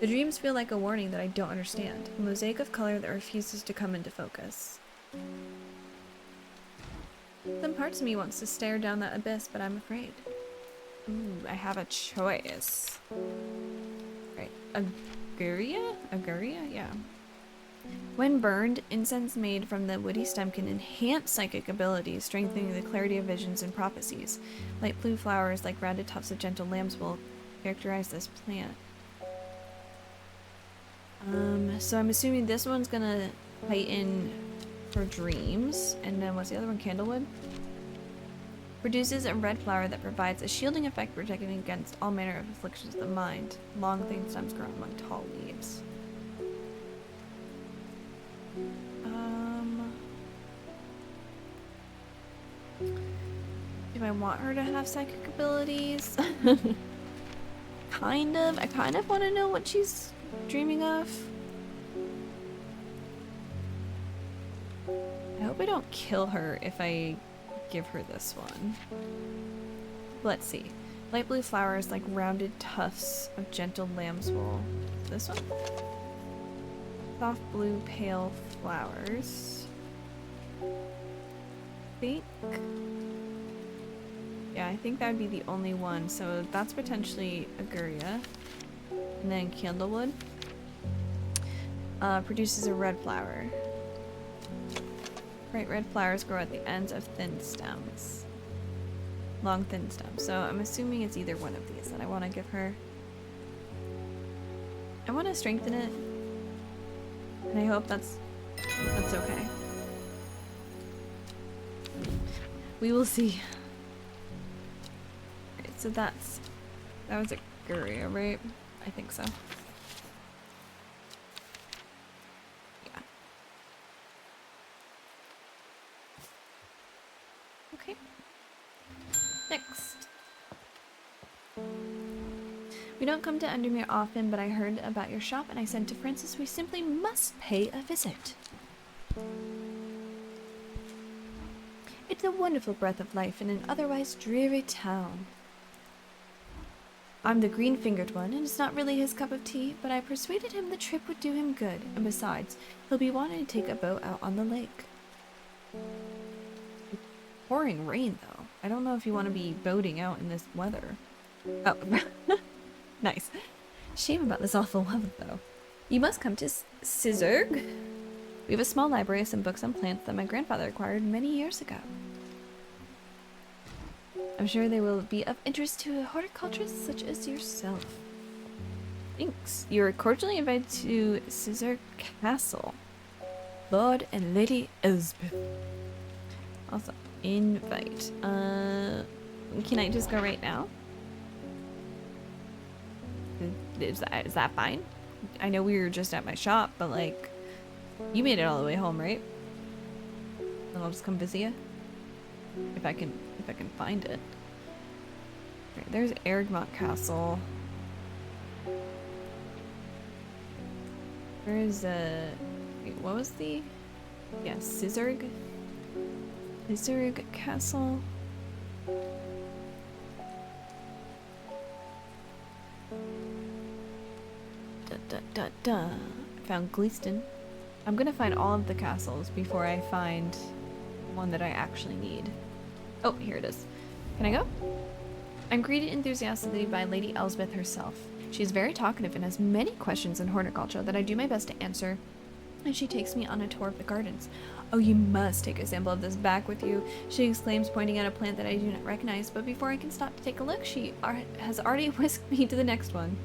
The dreams feel like a warning that I don't understand, a mosaic of color that refuses to come into focus. Some parts of me wants to stare down that abyss, but I'm afraid. Ooh, I have a choice. Right, Aguria? Aguria? Yeah. When burned, incense made from the woody stem can enhance psychic abilities, strengthening the clarity of visions and prophecies. Light blue flowers like rounded tufts of gentle lambs will characterize this plant. So I'm assuming this one's gonna heighten for dreams. And then what's the other one? Candlewood? Produces a red flower that provides a shielding effect protecting against all manner of afflictions of the mind. Long thin stems grow among tall leaves. Do I want her to have psychic abilities? Kind of. I kind of want to know what she's dreaming of. I hope I don't kill her if I give her this one. Let's see. Light blue flowers like rounded tufts of gentle lamb's wool. This one? Soft blue pale flowers. Think. Yeah, I think that would be the only one. So that's potentially Aguria. And then Candlewood. Produces a red flower. Bright red flowers grow at the ends of thin stems. Long thin stems. So I'm assuming it's either one of these that I want to give her. I want to strengthen it. And I hope that's okay. We will see. Right, so that was Aguria, right? I think so. Yeah. Okay. Next. We don't come to Undermere often, but I heard about your shop and I said to Francis we simply must pay a visit. It's a wonderful breath of life in an otherwise dreary town. I'm the green-fingered one, and it's not really his cup of tea, but I persuaded him the trip would do him good, and besides, he'll be wanting to take a boat out on the lake. It's pouring rain, though. I don't know if you want to be boating out in this weather. Oh, nice. Shame about this awful weather, though. You must come to Sizurg. We have a small library of some books on plants that my grandfather acquired many years ago. I'm sure they will be of interest to a horticulturist such as yourself. Thanks. You are cordially invited to Sizurg Castle. Lord and Lady Elspeth. Also, invite. Can I just go right now? Is that fine? I know we were just at my shop, but like, you made it all the way home, right? And I'll just come visit you if I can find it. Okay, there's Erdmont Castle. Where is wait, what was the? Yeah, Sizurg Castle. I found Gleaston. I'm gonna find all of the castles before I find one that I actually need. Oh, here it is. Can I go? I'm greeted enthusiastically by Lady Elspeth herself. She is very talkative and has many questions in horticulture that I do my best to answer, and she takes me on a tour of the gardens. Oh, you must take a sample of this back with you, she exclaims, pointing out a plant that I do not recognize, but before I can stop to take a look, she has already whisked me to the next one.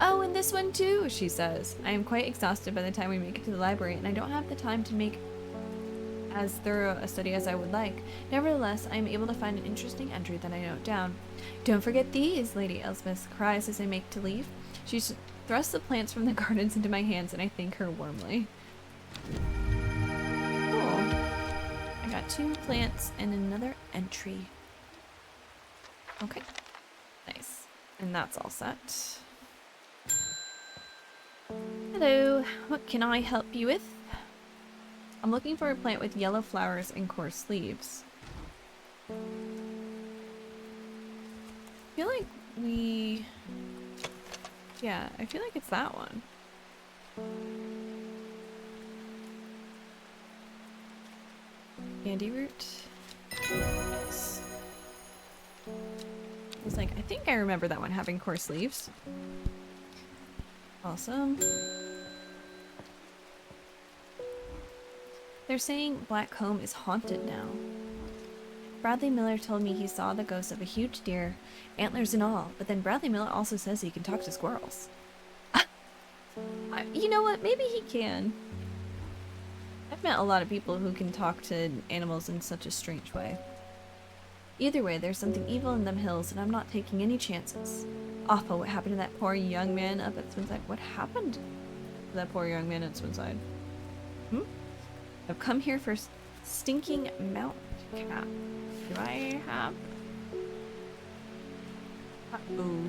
Oh, and this one too, she says. I am quite exhausted by the time we make it to the library, and I don't have the time to make as thorough a study as I would like. Nevertheless, I am able to find an interesting entry that I note down. Don't forget these, Lady Elspeth cries as I make to leave. She thrusts the plants from the gardens into my hands, and I thank her warmly. Cool. I got 2 plants and another entry. Okay. Nice. And that's all set. Hello, what can I help you with? I'm looking for a plant with yellow flowers and coarse leaves. I feel like yeah, I feel like it's that one. Candy root. Nice. I was like, I think I remember that one having coarse leaves. Awesome. They're saying Black Combe is haunted now. Bradley Miller told me he saw the ghost of a huge deer, antlers and all, but then Bradley Miller also says he can talk to squirrels. You know what? Maybe he can. I've met a lot of people who can talk to animals in such a strange way. Either way, there's something evil in them hills, and I'm not taking any chances. Awful what happened to that poor young man up at Swinside. What happened to that poor young man at Swinside? I've come here for stinking mount cap. Do I have? Uh-oh.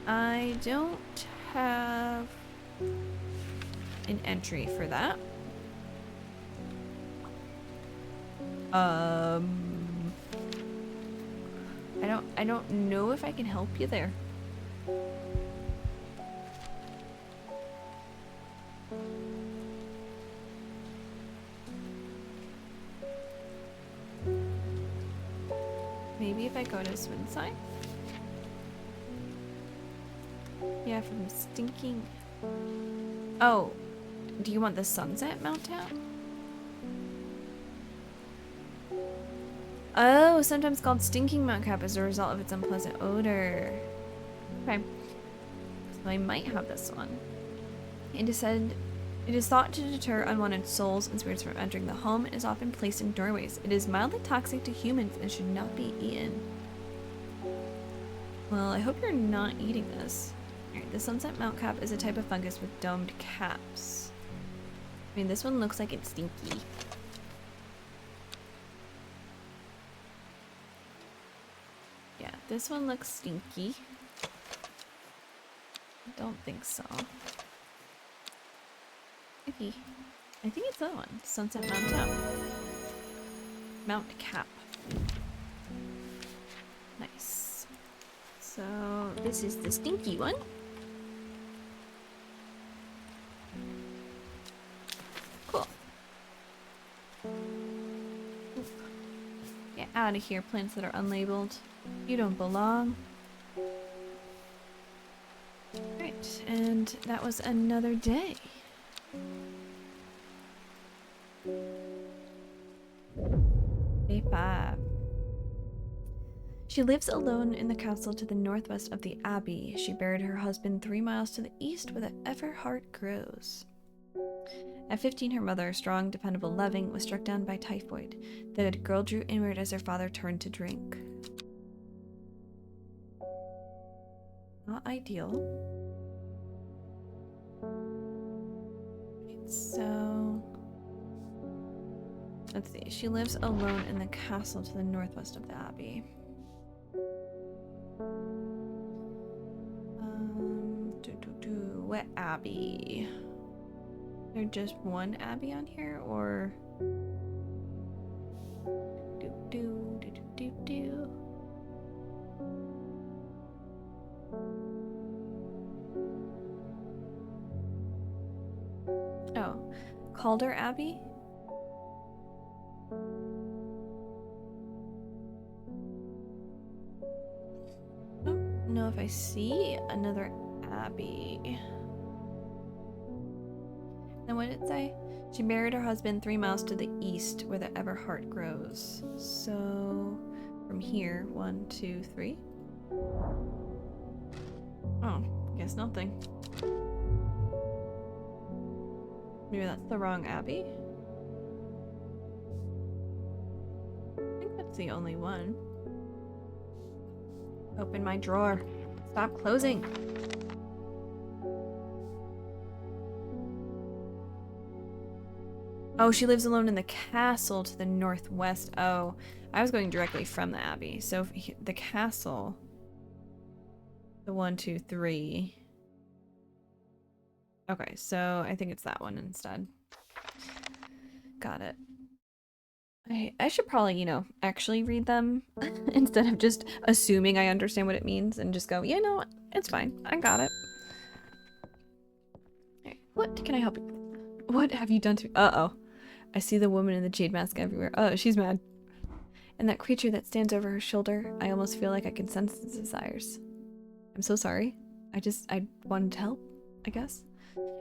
I don't have an entry for that. I don't know if I can help you there. Maybe if I go to Swinside? Yeah, from stinking... Oh, do you want the Sunset Mount Town? Oh, sometimes called Stinking Mount Cap as a result of its unpleasant odor. Okay. So I might have this one. It is said it is thought to deter unwanted souls and spirits from entering the home and is often placed in doorways. It is mildly toxic to humans and should not be eaten. Well, I hope you're not eating this. Alright, the Sunset Mount Cap is a type of fungus with domed caps. I mean, this one looks like it's stinky. Yeah, this one looks stinky. I don't think so. Maybe. I think it's that one. Sunset Mountain. Mount Cap. Nice. So this is the stinky one. Cool. Get out of here, plants that are unlabeled. You don't belong. Right, and that was another day. Day 5. She lives alone in the castle to the northwest of the abbey. She buried her husband 3 miles to the east where the Everheart grows. At 15, her mother, strong, dependable, loving, was struck down by typhoid. The girl drew inward as her father turned to drink. Not ideal. Right, so let's see. She lives alone in the castle to the northwest of the abbey. What abbey? Is there just one abbey on here, or Oh, Calder Abbey? I don't know if I see another abbey. And what did it say? She buried her husband 3 miles to the east where the Everheart grows. So from here, 1, 2, 3. Oh, guess nothing. Maybe that's the wrong abbey? I think that's the only one. Open my drawer. Stop closing. Oh, she lives alone in the castle to the northwest. Oh, I was going directly from the abbey. So the castle, the 1, 2, 3. Okay, so I think it's that one instead. Got it. I should probably, you know, actually read them instead of just assuming I understand what it means and just go, you know what, it's fine. I got it. Alright, what can I help you with? What have you done to me? Uh-oh. I see the woman in the jade mask everywhere. Oh, she's mad. And that creature that stands over her shoulder, I almost feel like I can sense its desires. I'm so sorry. I wanted to help, I guess.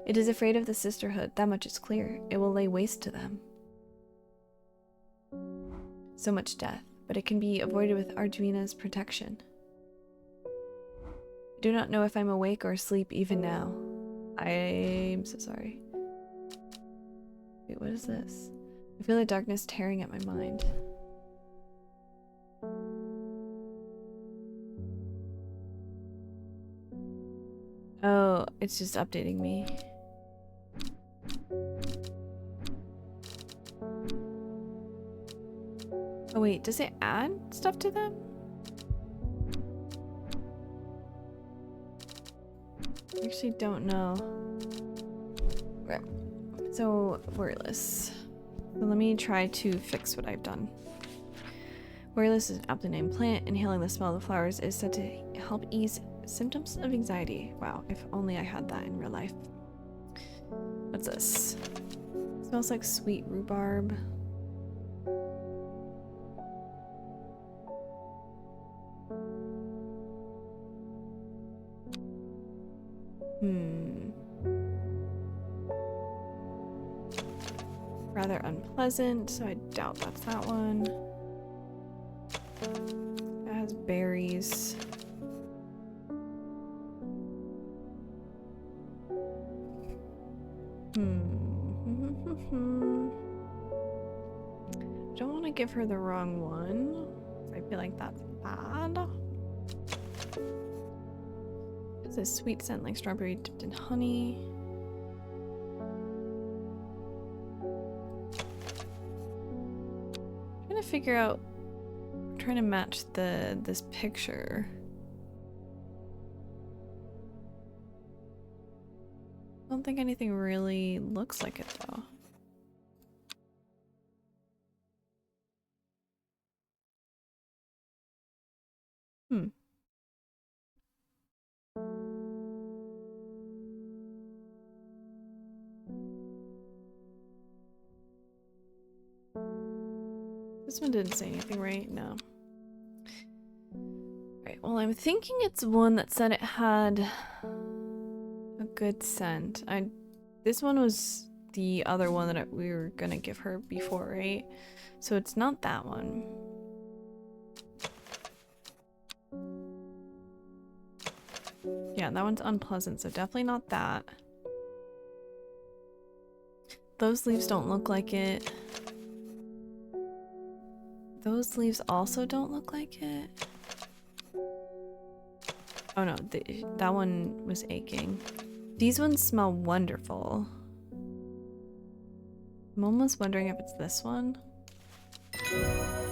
It is afraid of the sisterhood, that much is clear. It will lay waste to them. So much death, but it can be avoided with Arduina's protection. I do not know if I'm awake or asleep even now. I'm so sorry. Wait, what is this? I feel the darkness tearing at my mind. Oh, it's just updating me. Oh wait, does it add stuff to them? I actually don't know. Right. So, Wireless. So let me try to fix what I've done. Wireless is an aptly named plant. Inhaling the smell of the flowers is said to help ease symptoms of anxiety. Wow, if only I had that in real life. What's this? It smells like sweet rhubarb. Rather unpleasant, so I doubt that's that one. It has berries. I don't want to give her the wrong one. I feel like that's bad. It's a sweet scent like strawberry dipped in honey. I'm trying to figure out, trying to match this picture. I don't think anything really looks like it though. Hmm. This one didn't say anything, right? No. Right, well, I'm thinking it's one that said it had a good scent. This one was the other one that we were gonna give her before, right? So it's not that one. Yeah, that one's unpleasant, so definitely not that. Those leaves don't look like it. Those leaves also don't look like it. Oh no, that one was aching. These ones smell wonderful. I'm almost wondering if it's this one.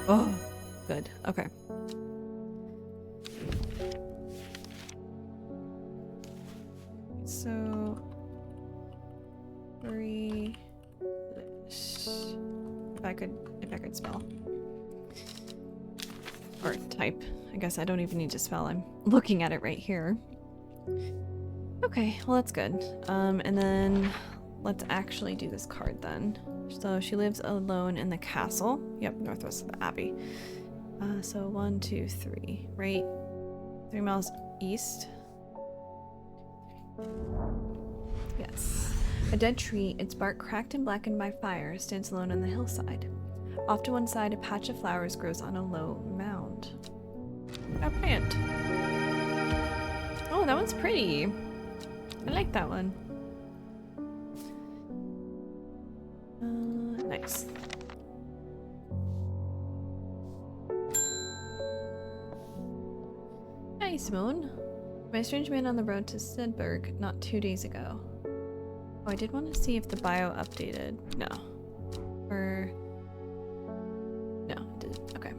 Oh, good. Okay. So, if I could spell or type. I guess I don't even need to spell. I'm looking at it right here. Okay, well that's good. And then let's actually do this card then. So she lives alone in the castle. Yep, northwest of the abbey. So 1, 2, 3, right? 3 miles east. Yes. A dead tree, its bark cracked and blackened by fire, stands alone on the hillside. Off to one side, a patch of flowers grows on a low mound. A plant. Oh, that one's pretty. I like that one. Nice. Hi, Simone. My strange man on the road to Sedberg not 2 days ago. Oh, I did want to see if the bio updated. No. Or... No, it didn't. Okay.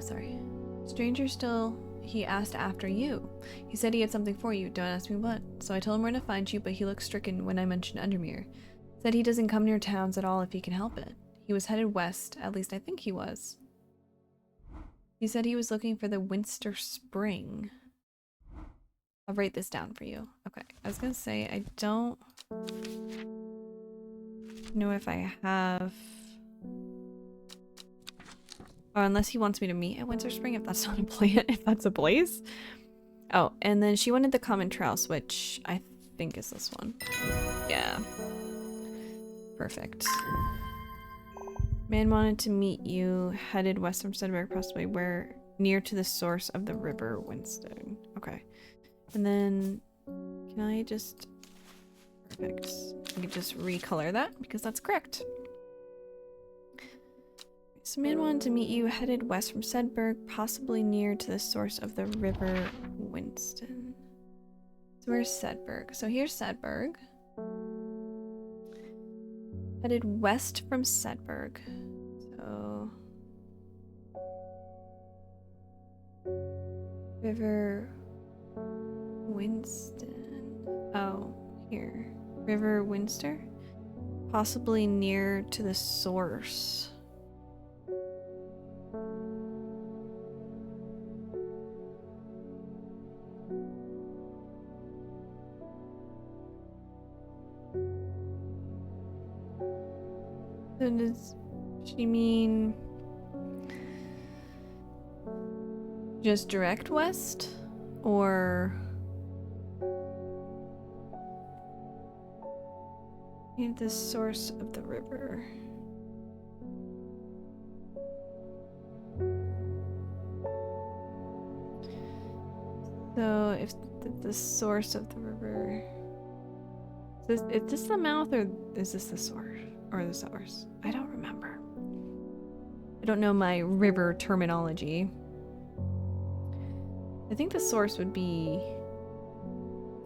Sorry. Stranger still... He asked after you. He said he had something for you. Don't ask me what. So I told him where to find you, but he looked stricken when I mentioned Undermere. Said he doesn't come near towns at all if he can help it. He was headed west. At least I think he was. He said he was looking for the Winster Spring. I'll write this down for you. Okay. I was gonna say, I don't know if I have... Oh, unless he wants me to meet at Winter Spring, if that's not a plant, if that's a place. Oh, and then she wanted the common trouse, which I think is this one. Yeah. Perfect. Man wanted to meet you, headed west from Sedberg, possibly where near to the source of the river Winston. Okay. And then can I just... Perfect. I can just recolor that because that's correct. So man wanted to meet you, headed west from Sedberg, possibly near to the source of the river Winston. So where's Sedberg? So here's Sedberg. Headed west from Sedberg. So... River Winston. Oh, here. River Winster? Possibly near to the source. So does she mean just direct west? Or near the source of the river? So if the source of the river... Is this the mouth or is this the source? Or the source? I don't remember. I don't know my river terminology. I think the source would be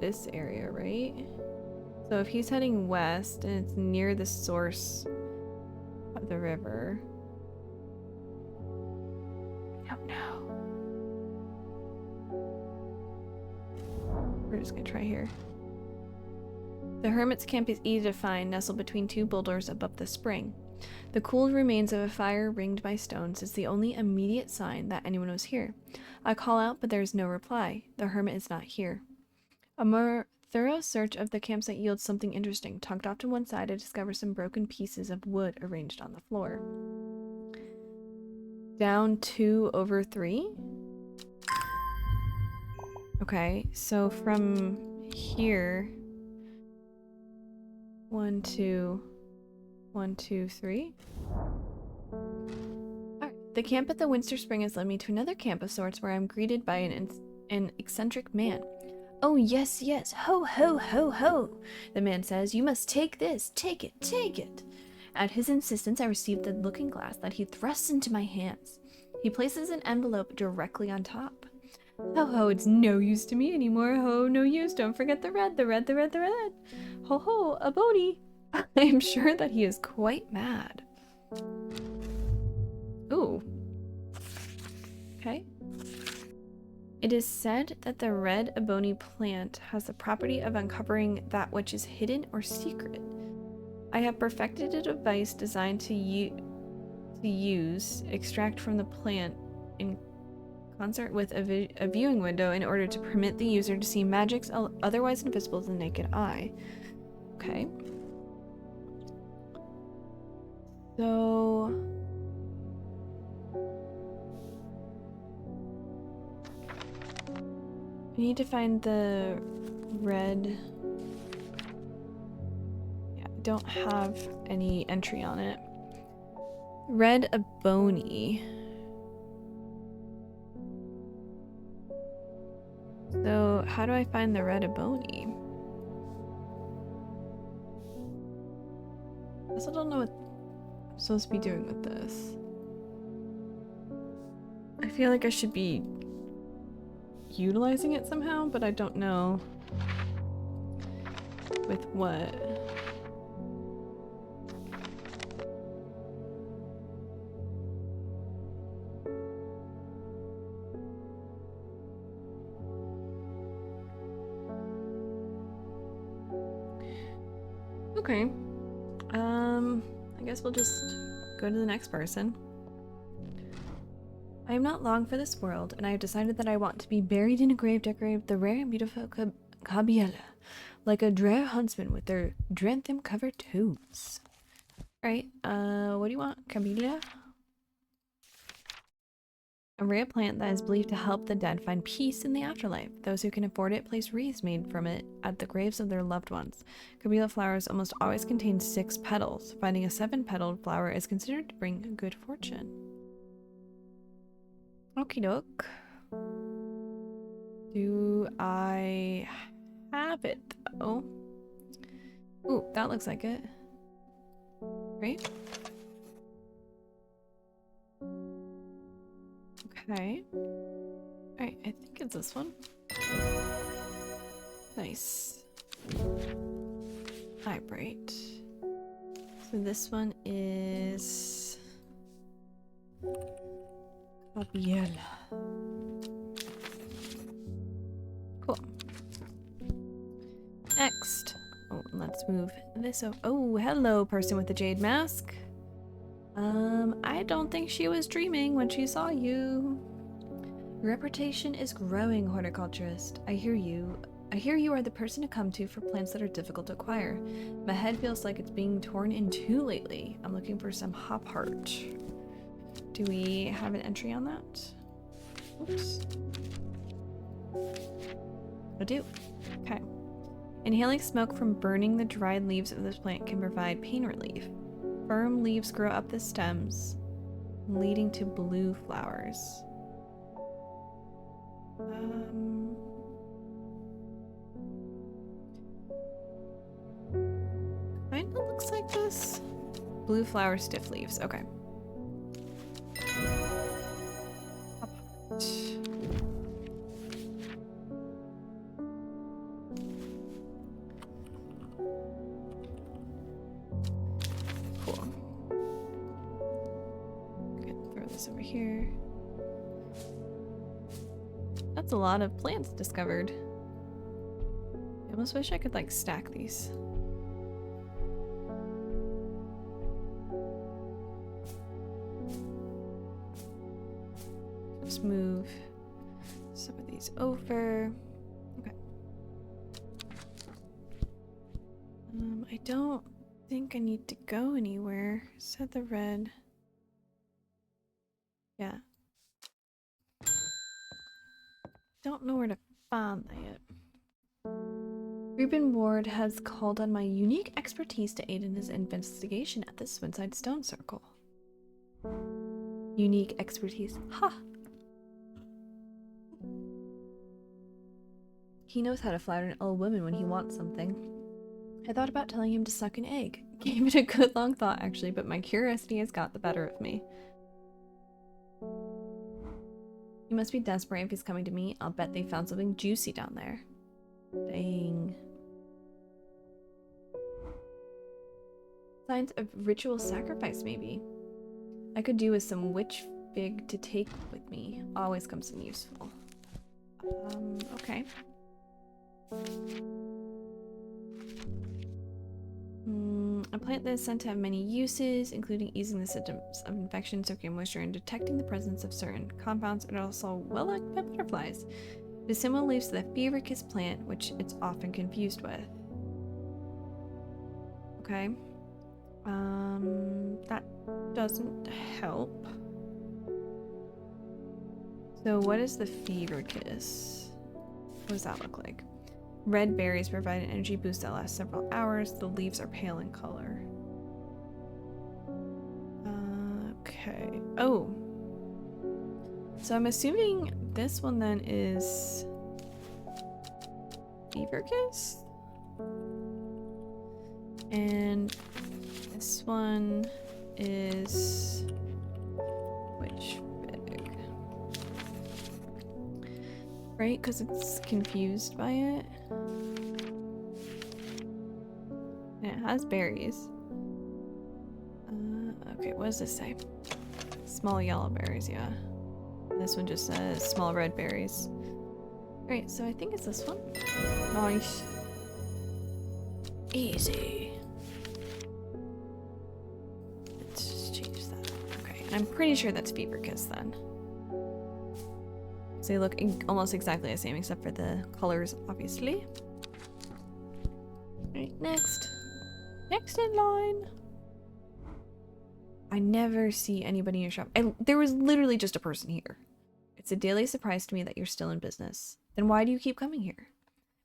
this area, right? So if he's heading west and it's near the source of the river... I don't know. We're just gonna try here. The hermit's camp is easy to find, nestled between 2 boulders above the spring. The cool remains of a fire ringed by stones is the only immediate sign that anyone was here. I call out, but there is no reply. The hermit is not here. A more thorough search of the campsite yields something interesting. Tucked off to one side, I discover some broken pieces of wood arranged on the floor. Down 2 over 3? Okay, so from here... 1, 2... 1, 2, 3. Alright. The camp at the Winter Spring has led me to another camp of sorts where I'm greeted by an eccentric man. Oh, yes, yes. Ho, ho, ho, ho. The man says, you must take this. Take it, take it. At his insistence, I received the looking glass that he thrusts into my hands. He places an envelope directly on top. Ho, ho, it's no use to me anymore. Ho, no use. Don't forget the red, the red, the red, the red. Ho, ho, a bony. I am sure that he is quite mad. Ooh. Okay. It is said that the red ebony plant has the property of uncovering that which is hidden or secret. I have perfected a device designed to extract from the plant in concert with a viewing window in order to permit the user to see magics otherwise invisible to the naked eye. Okay. So... we need to find the red... yeah, I don't have any entry on it. Red ebony. So, how do I find the red ebony? I still don't know what I'm supposed to be doing with this. I feel like I should be utilizing it somehow, but I don't know with what. Okay. I guess we'll just go to the next person. I am not long for this world, and I have decided that I want to be buried in a grave decorated with the rare and beautiful Kabiela, like a dreary huntsman with their dranthum-covered tombs. Alright, what do you want, Kabiela? A rare plant that is believed to help the dead find peace in the afterlife. Those who can afford it place wreaths made from it at the graves of their loved ones. Kabila flowers almost always contain 6 petals. Finding a 7-petaled flower is considered to bring good fortune. Okie doke. Do I have it though? Ooh, that looks like it. Right? Okay. Alright, I think it's this one. Nice. Vibrate. So this one is... Gabriella. Cool. Next. Oh, let's move this over. Oh, hello, person with the jade mask. I don't think she was dreaming when she saw you. Your reputation is growing, horticulturist. I hear you are the person to come to for plants that are difficult to acquire. My head feels like it's being torn in two lately. I'm looking for some hop heart. Do we have an entry on that? Oops. I do. Okay. Inhaling smoke from burning the dried leaves of this plant can provide pain relief. Firm leaves grow up the stems, leading to blue flowers. Kinda looks like this. Blue flower, stiff leaves. Okay. Cool. Okay, throw this over here. That's a lot of plants discovered. I almost wish I could like stack these. Let's move some of these over. Okay. I don't think I need to go anywhere. Set the red. Yeah. Don't know where to find that. Reuben Ward has called on my unique expertise to aid in his investigation at the Swinside Stone Circle. Unique expertise. Ha! He knows how to flatter an old woman when he wants something. I thought about telling him to suck an egg. Gave it a good long thought, actually, but my curiosity has got the better of me. He must be desperate if he's coming to me. I'll bet they found something juicy down there. Dang. Signs of ritual sacrifice, maybe. I could do with some witch fig to take with me. Always comes in useful. Okay. A plant that is said to have many uses, including easing the symptoms of infection, soaking moisture, and detecting the presence of certain compounds, and also well liked by butterflies. It is similar leaves to the fever kiss plant, which it's often confused with. Okay. That doesn't help. So what is the fever kiss? What does that look like? Red berries provide an energy boost that lasts several hours. The leaves are pale in color. Okay. Oh. So I'm assuming this one then is fever kiss? And this one is witch fig. Right? Because it's confused by it. And it has berries. Okay, what does this say? Small yellow berries, yeah. This one just says small red berries. Alright, so I think it's this one. Nice. Easy. Let's just change that. Okay, I'm pretty sure that's fever kiss then. So they look almost exactly the same except for the colors, obviously. Alright, next. Next in line. I never see anybody in your shop. And there was literally just a person here. It's a daily surprise to me that you're still in business. Then why do you keep coming here?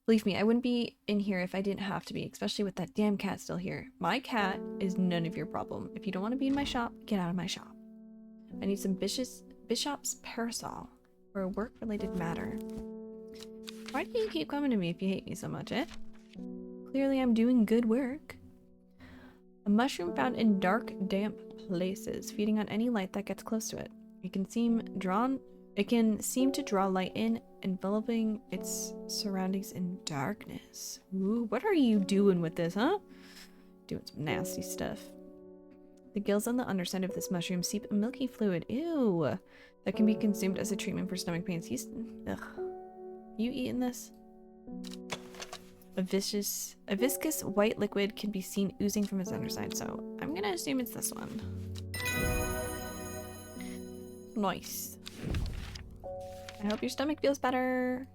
Believe me, I wouldn't be in here if I didn't have to be, especially with that damn cat still here. My cat is none of your problem. If you don't want to be in my shop, get out of my shop. I need some Bishop's parasol for a work-related matter. Why do you keep coming to me if you hate me so much, eh? Clearly I'm doing good work. A mushroom found in dark, damp places, feeding on any light that gets close to it. It can seem to draw light in, enveloping its surroundings in darkness. Ooh, what are you doing with this, huh? Doing some nasty stuff. The gills on the underside of this mushroom seep a milky fluid. Ew. That can be consumed as a treatment for stomach pains. Ugh. You eating this? A viscous white liquid can be seen oozing from its underside, so I'm gonna assume it's this one. Nice. I hope your stomach feels better.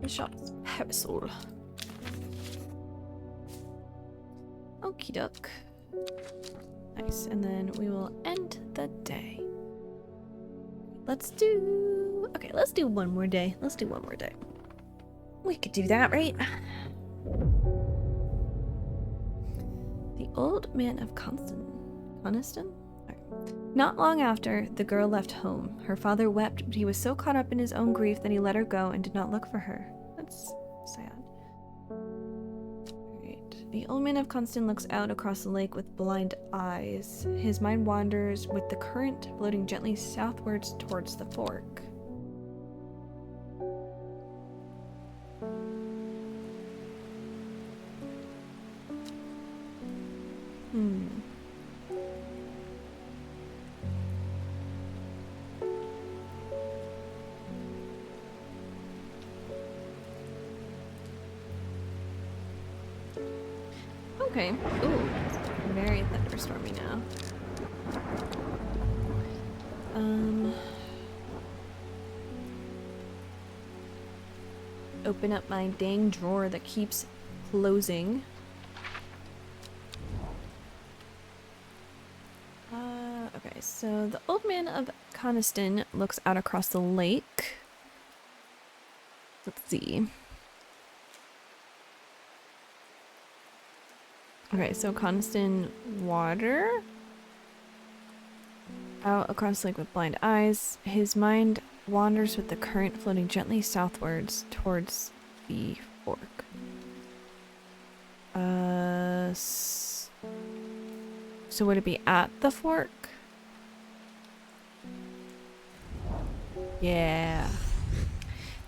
Bishop's parasol. Okie doke. Nice, and then we will end the day. Let's do one more day. Let's do one more day. We could do that, right? The old man of Coniston? Not long after, the girl left home. Her father wept, but he was so caught up in his own grief that he let her go and did not look for her. That's sad. Alright. The old man of Coniston looks out across the lake with blind eyes. His mind wanders with the current floating gently southwards towards the fork. Okay. Ooh. very thunderstormy now. Open up my dang drawer that keeps closing. Okay, so the old man of Coniston looks out across the lake. Let's see. Okay, so Coniston water. Out across the lake with blind eyes. His mind wanders with the current floating gently southwards towards the fork. So would it be at the fork? Yeah.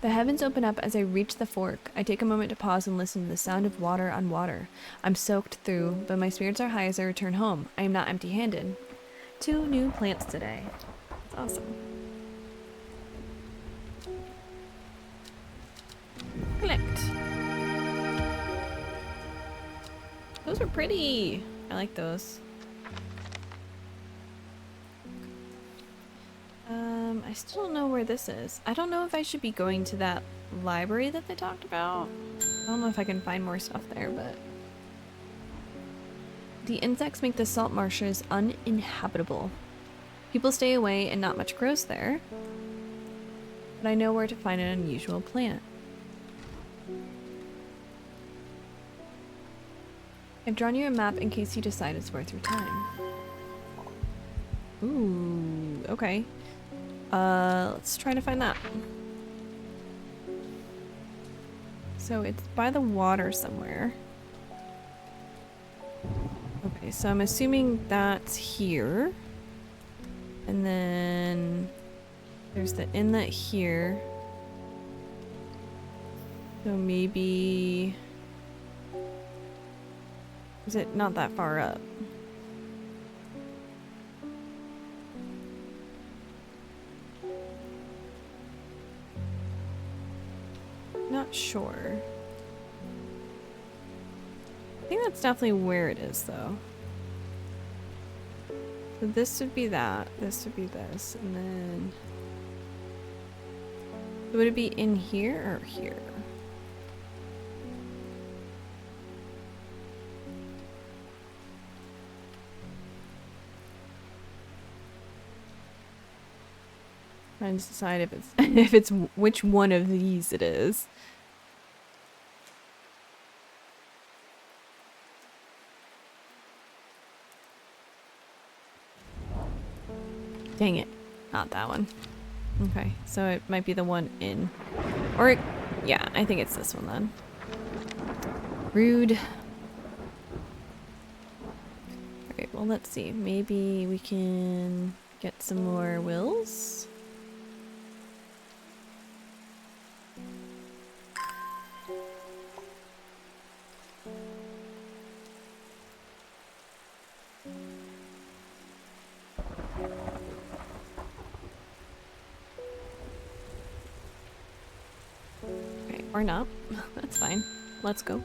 The heavens open up as I reach the fork. I take a moment to pause and listen to the sound of water on water. I'm soaked through, but my spirits are high as I return home. I am not empty-handed. 2 new plants today. That's awesome. Collect. Those are pretty. I like those. I still don't know where this is. I don't know if I should be going to that library that they talked about. I don't know if I can find more stuff there, but... The insects make the salt marshes uninhabitable. People stay away and not much grows there. But I know where to find an unusual plant. I've drawn you a map in case you decide it's worth your time. Ooh, okay. Let's try to find that. So it's by the water somewhere. Okay, so I'm assuming that's here. And then there's the inlet here. So maybe... Is it not that far up? Not sure. I think that's definitely where it is, though. So this would be that. This would be this. And then... Would it be in here or here? Trying to decide if it's if it's which one of these it is. Dang it. Not that one. Okay, so it might be the one in. Or, yeah, I think it's this one then. Rude. Okay, well, let's see. Maybe we can get some more wills. Or not. That's fine. Let's go.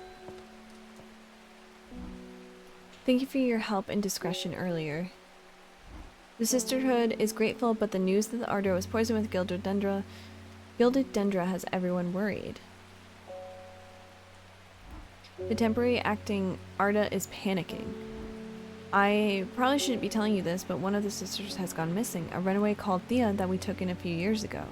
Thank you for your help and discretion earlier. The Sisterhood is grateful, but the news that the ardor was poisoned with gilded dendra has everyone worried. The temporary acting Arda is panicking. I probably shouldn't be telling you this, but one of the sisters has gone missing. A runaway called Thea that we took in a few years ago.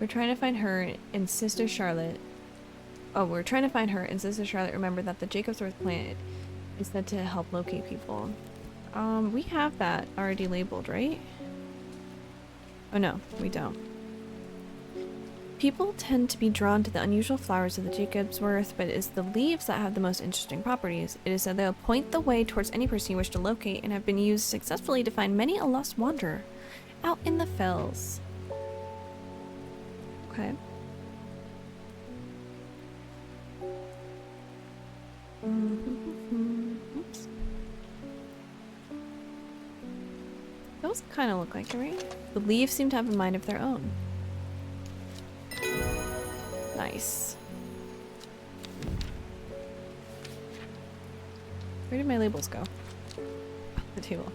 We're trying to find her and Sister Charlotte. Oh, we're trying to find her and Sister Charlotte remember that the Jacobsworth plant is said to help locate people. We have that already labeled, right? Oh no, we don't. People tend to be drawn to the unusual flowers of the Jacobsworth, but it is the leaves that have the most interesting properties. It is said they'll point the way towards any person you wish to locate and have been used successfully to find many a lost wanderer out in the fells. Okay. Oops. Those kind of look like it, right? The leaves seem to have a mind of their own. Nice. Where did my labels go? The table.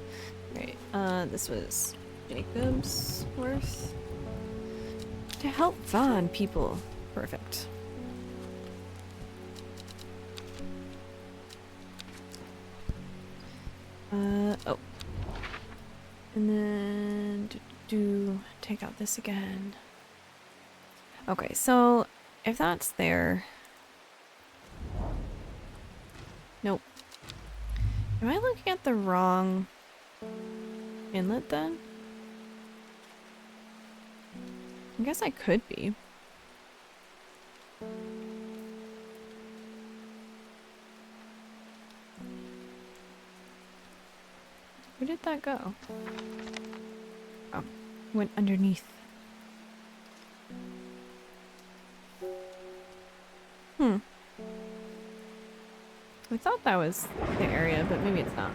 Right. This was Jacob's worth. To help Vaughn people. Perfect. Oh. And then take out this again. Okay, so if that's there. Nope. Am I looking at the wrong inlet then? I guess I could be. Where did that go? Oh, went underneath. I thought that was the area, but maybe it's not.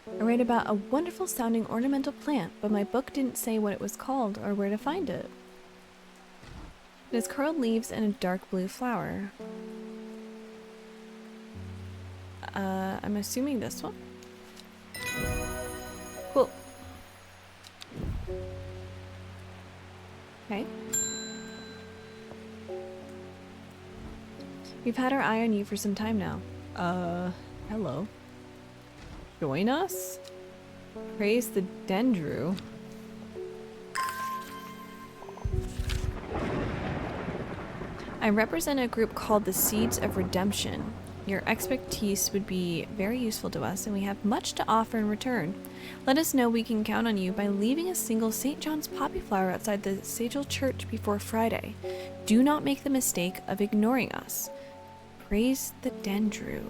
I read about a wonderful sounding ornamental plant, but my book didn't say what it was called or where to find it. It has curled leaves and a dark blue flower. I'm assuming this one? Cool. Okay. We've had our eye on you for some time now. Hello. Join us? Praise the Dendru. I represent a group called the Seeds of Redemption. Your expertise would be very useful to us, and we have much to offer in return. Let us know we can count on you by leaving a single St. John's poppy flower outside the Sagel Church before Friday. Do not make the mistake of ignoring us. Praise the Dendru.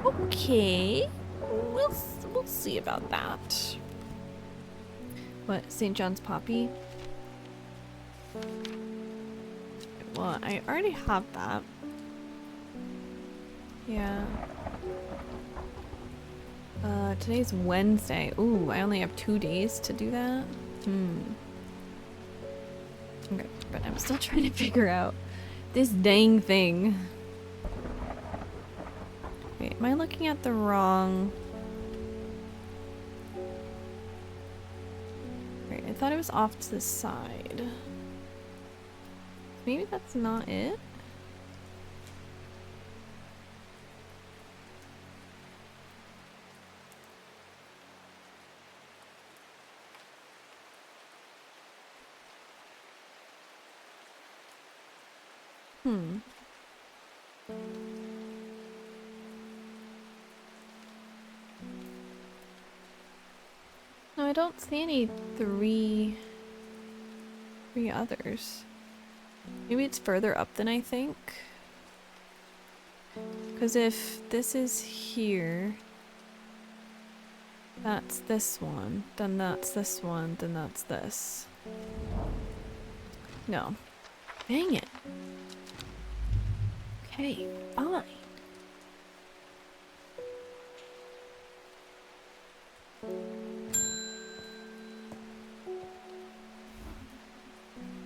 Okay. We'll see about that. What, St. John's poppy? Well, I already have that. Yeah. Today's Wednesday. Ooh, I only have 2 days to do that? Okay, but I'm still trying to figure out this dang thing. Wait, am I looking at the wrong... Wait, I thought it was off to the side. Maybe that's not it? No, I don't see any three others. Maybe it's further up than I think. Because if this is here, that's this one, then that's this one, then that's this. No. Dang it. Okay, fine.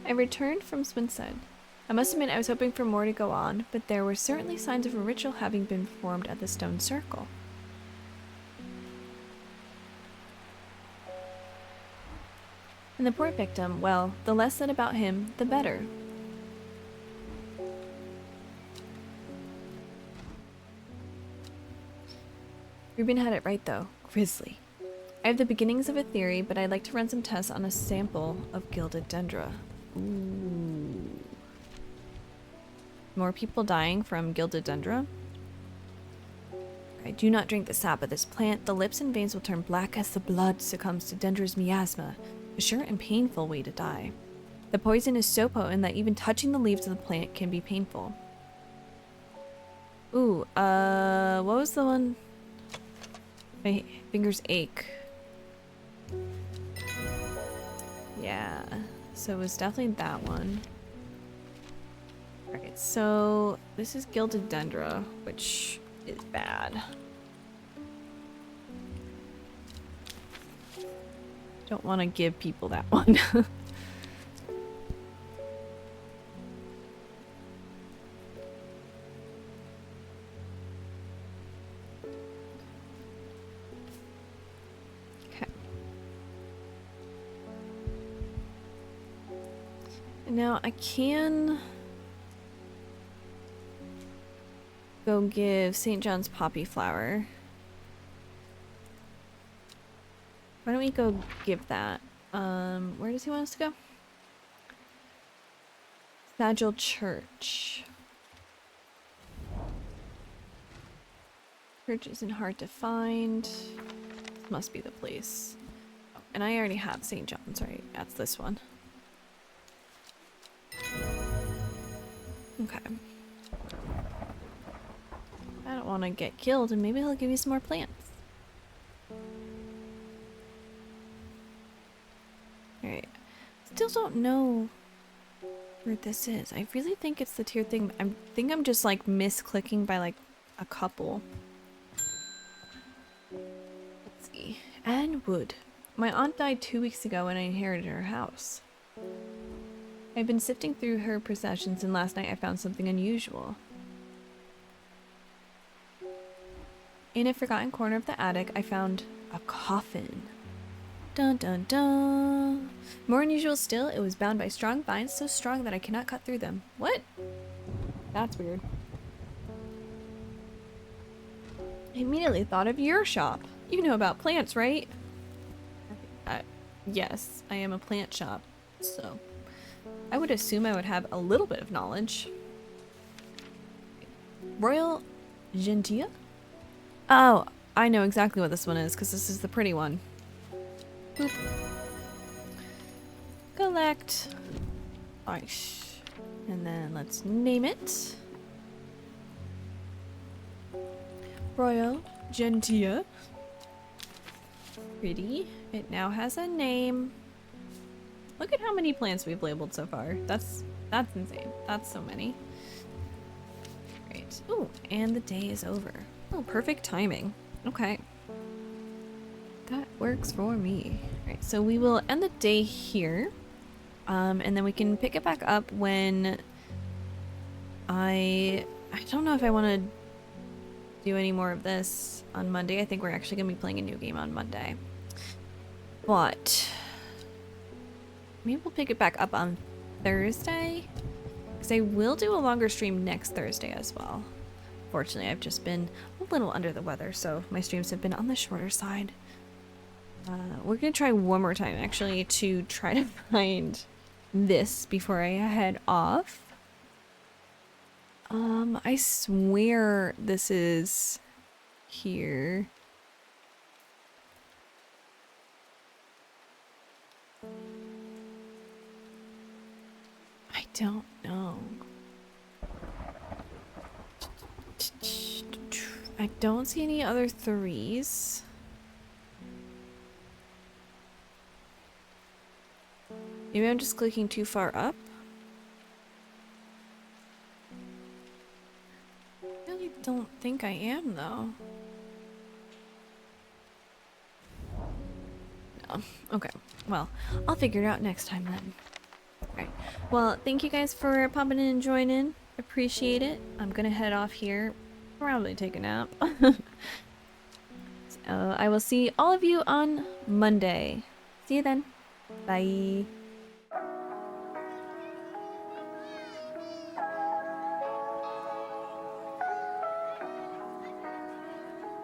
I returned from Swinside. I must admit I was hoping for more to go on, but there were certainly signs of a ritual having been performed at the stone circle. And the poor victim, well, the less said about him, the better. Ruben had it right though. Grisly. I have the beginnings of a theory, but I'd like to run some tests on a sample of gilded dendra. Ooh. More people dying from gilded dendra? I do not drink the sap of this plant. The lips and veins will turn black as the blood succumbs to dendra's miasma, a sure and painful way to die. The poison is so potent that even touching the leaves of the plant can be painful. Ooh, what was the one? My fingers ache. Yeah, so it was definitely that one. Alright, so this is gilded dendra, which is bad. Don't want to give people that one. Okay. Now I can go give St. John's poppy flower. Why don't we go give that? Where does he want us to go? Untitled Church. Church isn't hard to find. This must be the place. Oh, and I already have St. John's, right? That's this one. Okay. I don't want to get killed, and maybe he'll give you some more plants. Alright. Still don't know where this is. I really think it's the tier thing. I think I'm just like misclicking by like a couple. Let's see. Anne Wood. My aunt died 2 weeks ago when I inherited her house. I've been sifting through her possessions, and last night I found something unusual. In a forgotten corner of the attic, I found a coffin. Dun dun dun. More unusual still, it was bound by strong vines, so strong that I cannot cut through them. What? That's weird. I immediately thought of your shop. You know about plants, right? Yes, I am a plant shop, so I would assume I would have a little bit of knowledge. Royal Gentia? Oh, I know exactly what this one is, because this is the pretty one. Boop. Collect. Alright. And then let's name it. Royal Gentia. Pretty. It now has a name. Look at how many plants we've labeled so far. That's insane. That's so many. Great. Ooh, and the day is over. Oh, perfect timing. Okay. That works for me. Alright, so we will end the day here. And then we can pick it back up when I don't know if I want to do any more of this on Monday. I think we're actually going to be playing a new game on Monday. But maybe we'll pick it back up on Thursday, because I will do a longer stream next Thursday as well. Fortunately, I've just been a little under the weather, so my streams have been on the shorter side. We're going to try one more time, actually, to try to find this before I head off. I swear this is here. I don't know. I don't see any other threes. Maybe I'm just clicking too far up. I really don't think I am, though. No. Okay. Well, I'll figure it out next time then. Alright. Well, thank you guys for popping in and joining. Appreciate it. I'm gonna head off here. Probably take a nap. So I will see all of you on Monday. See you then. Bye.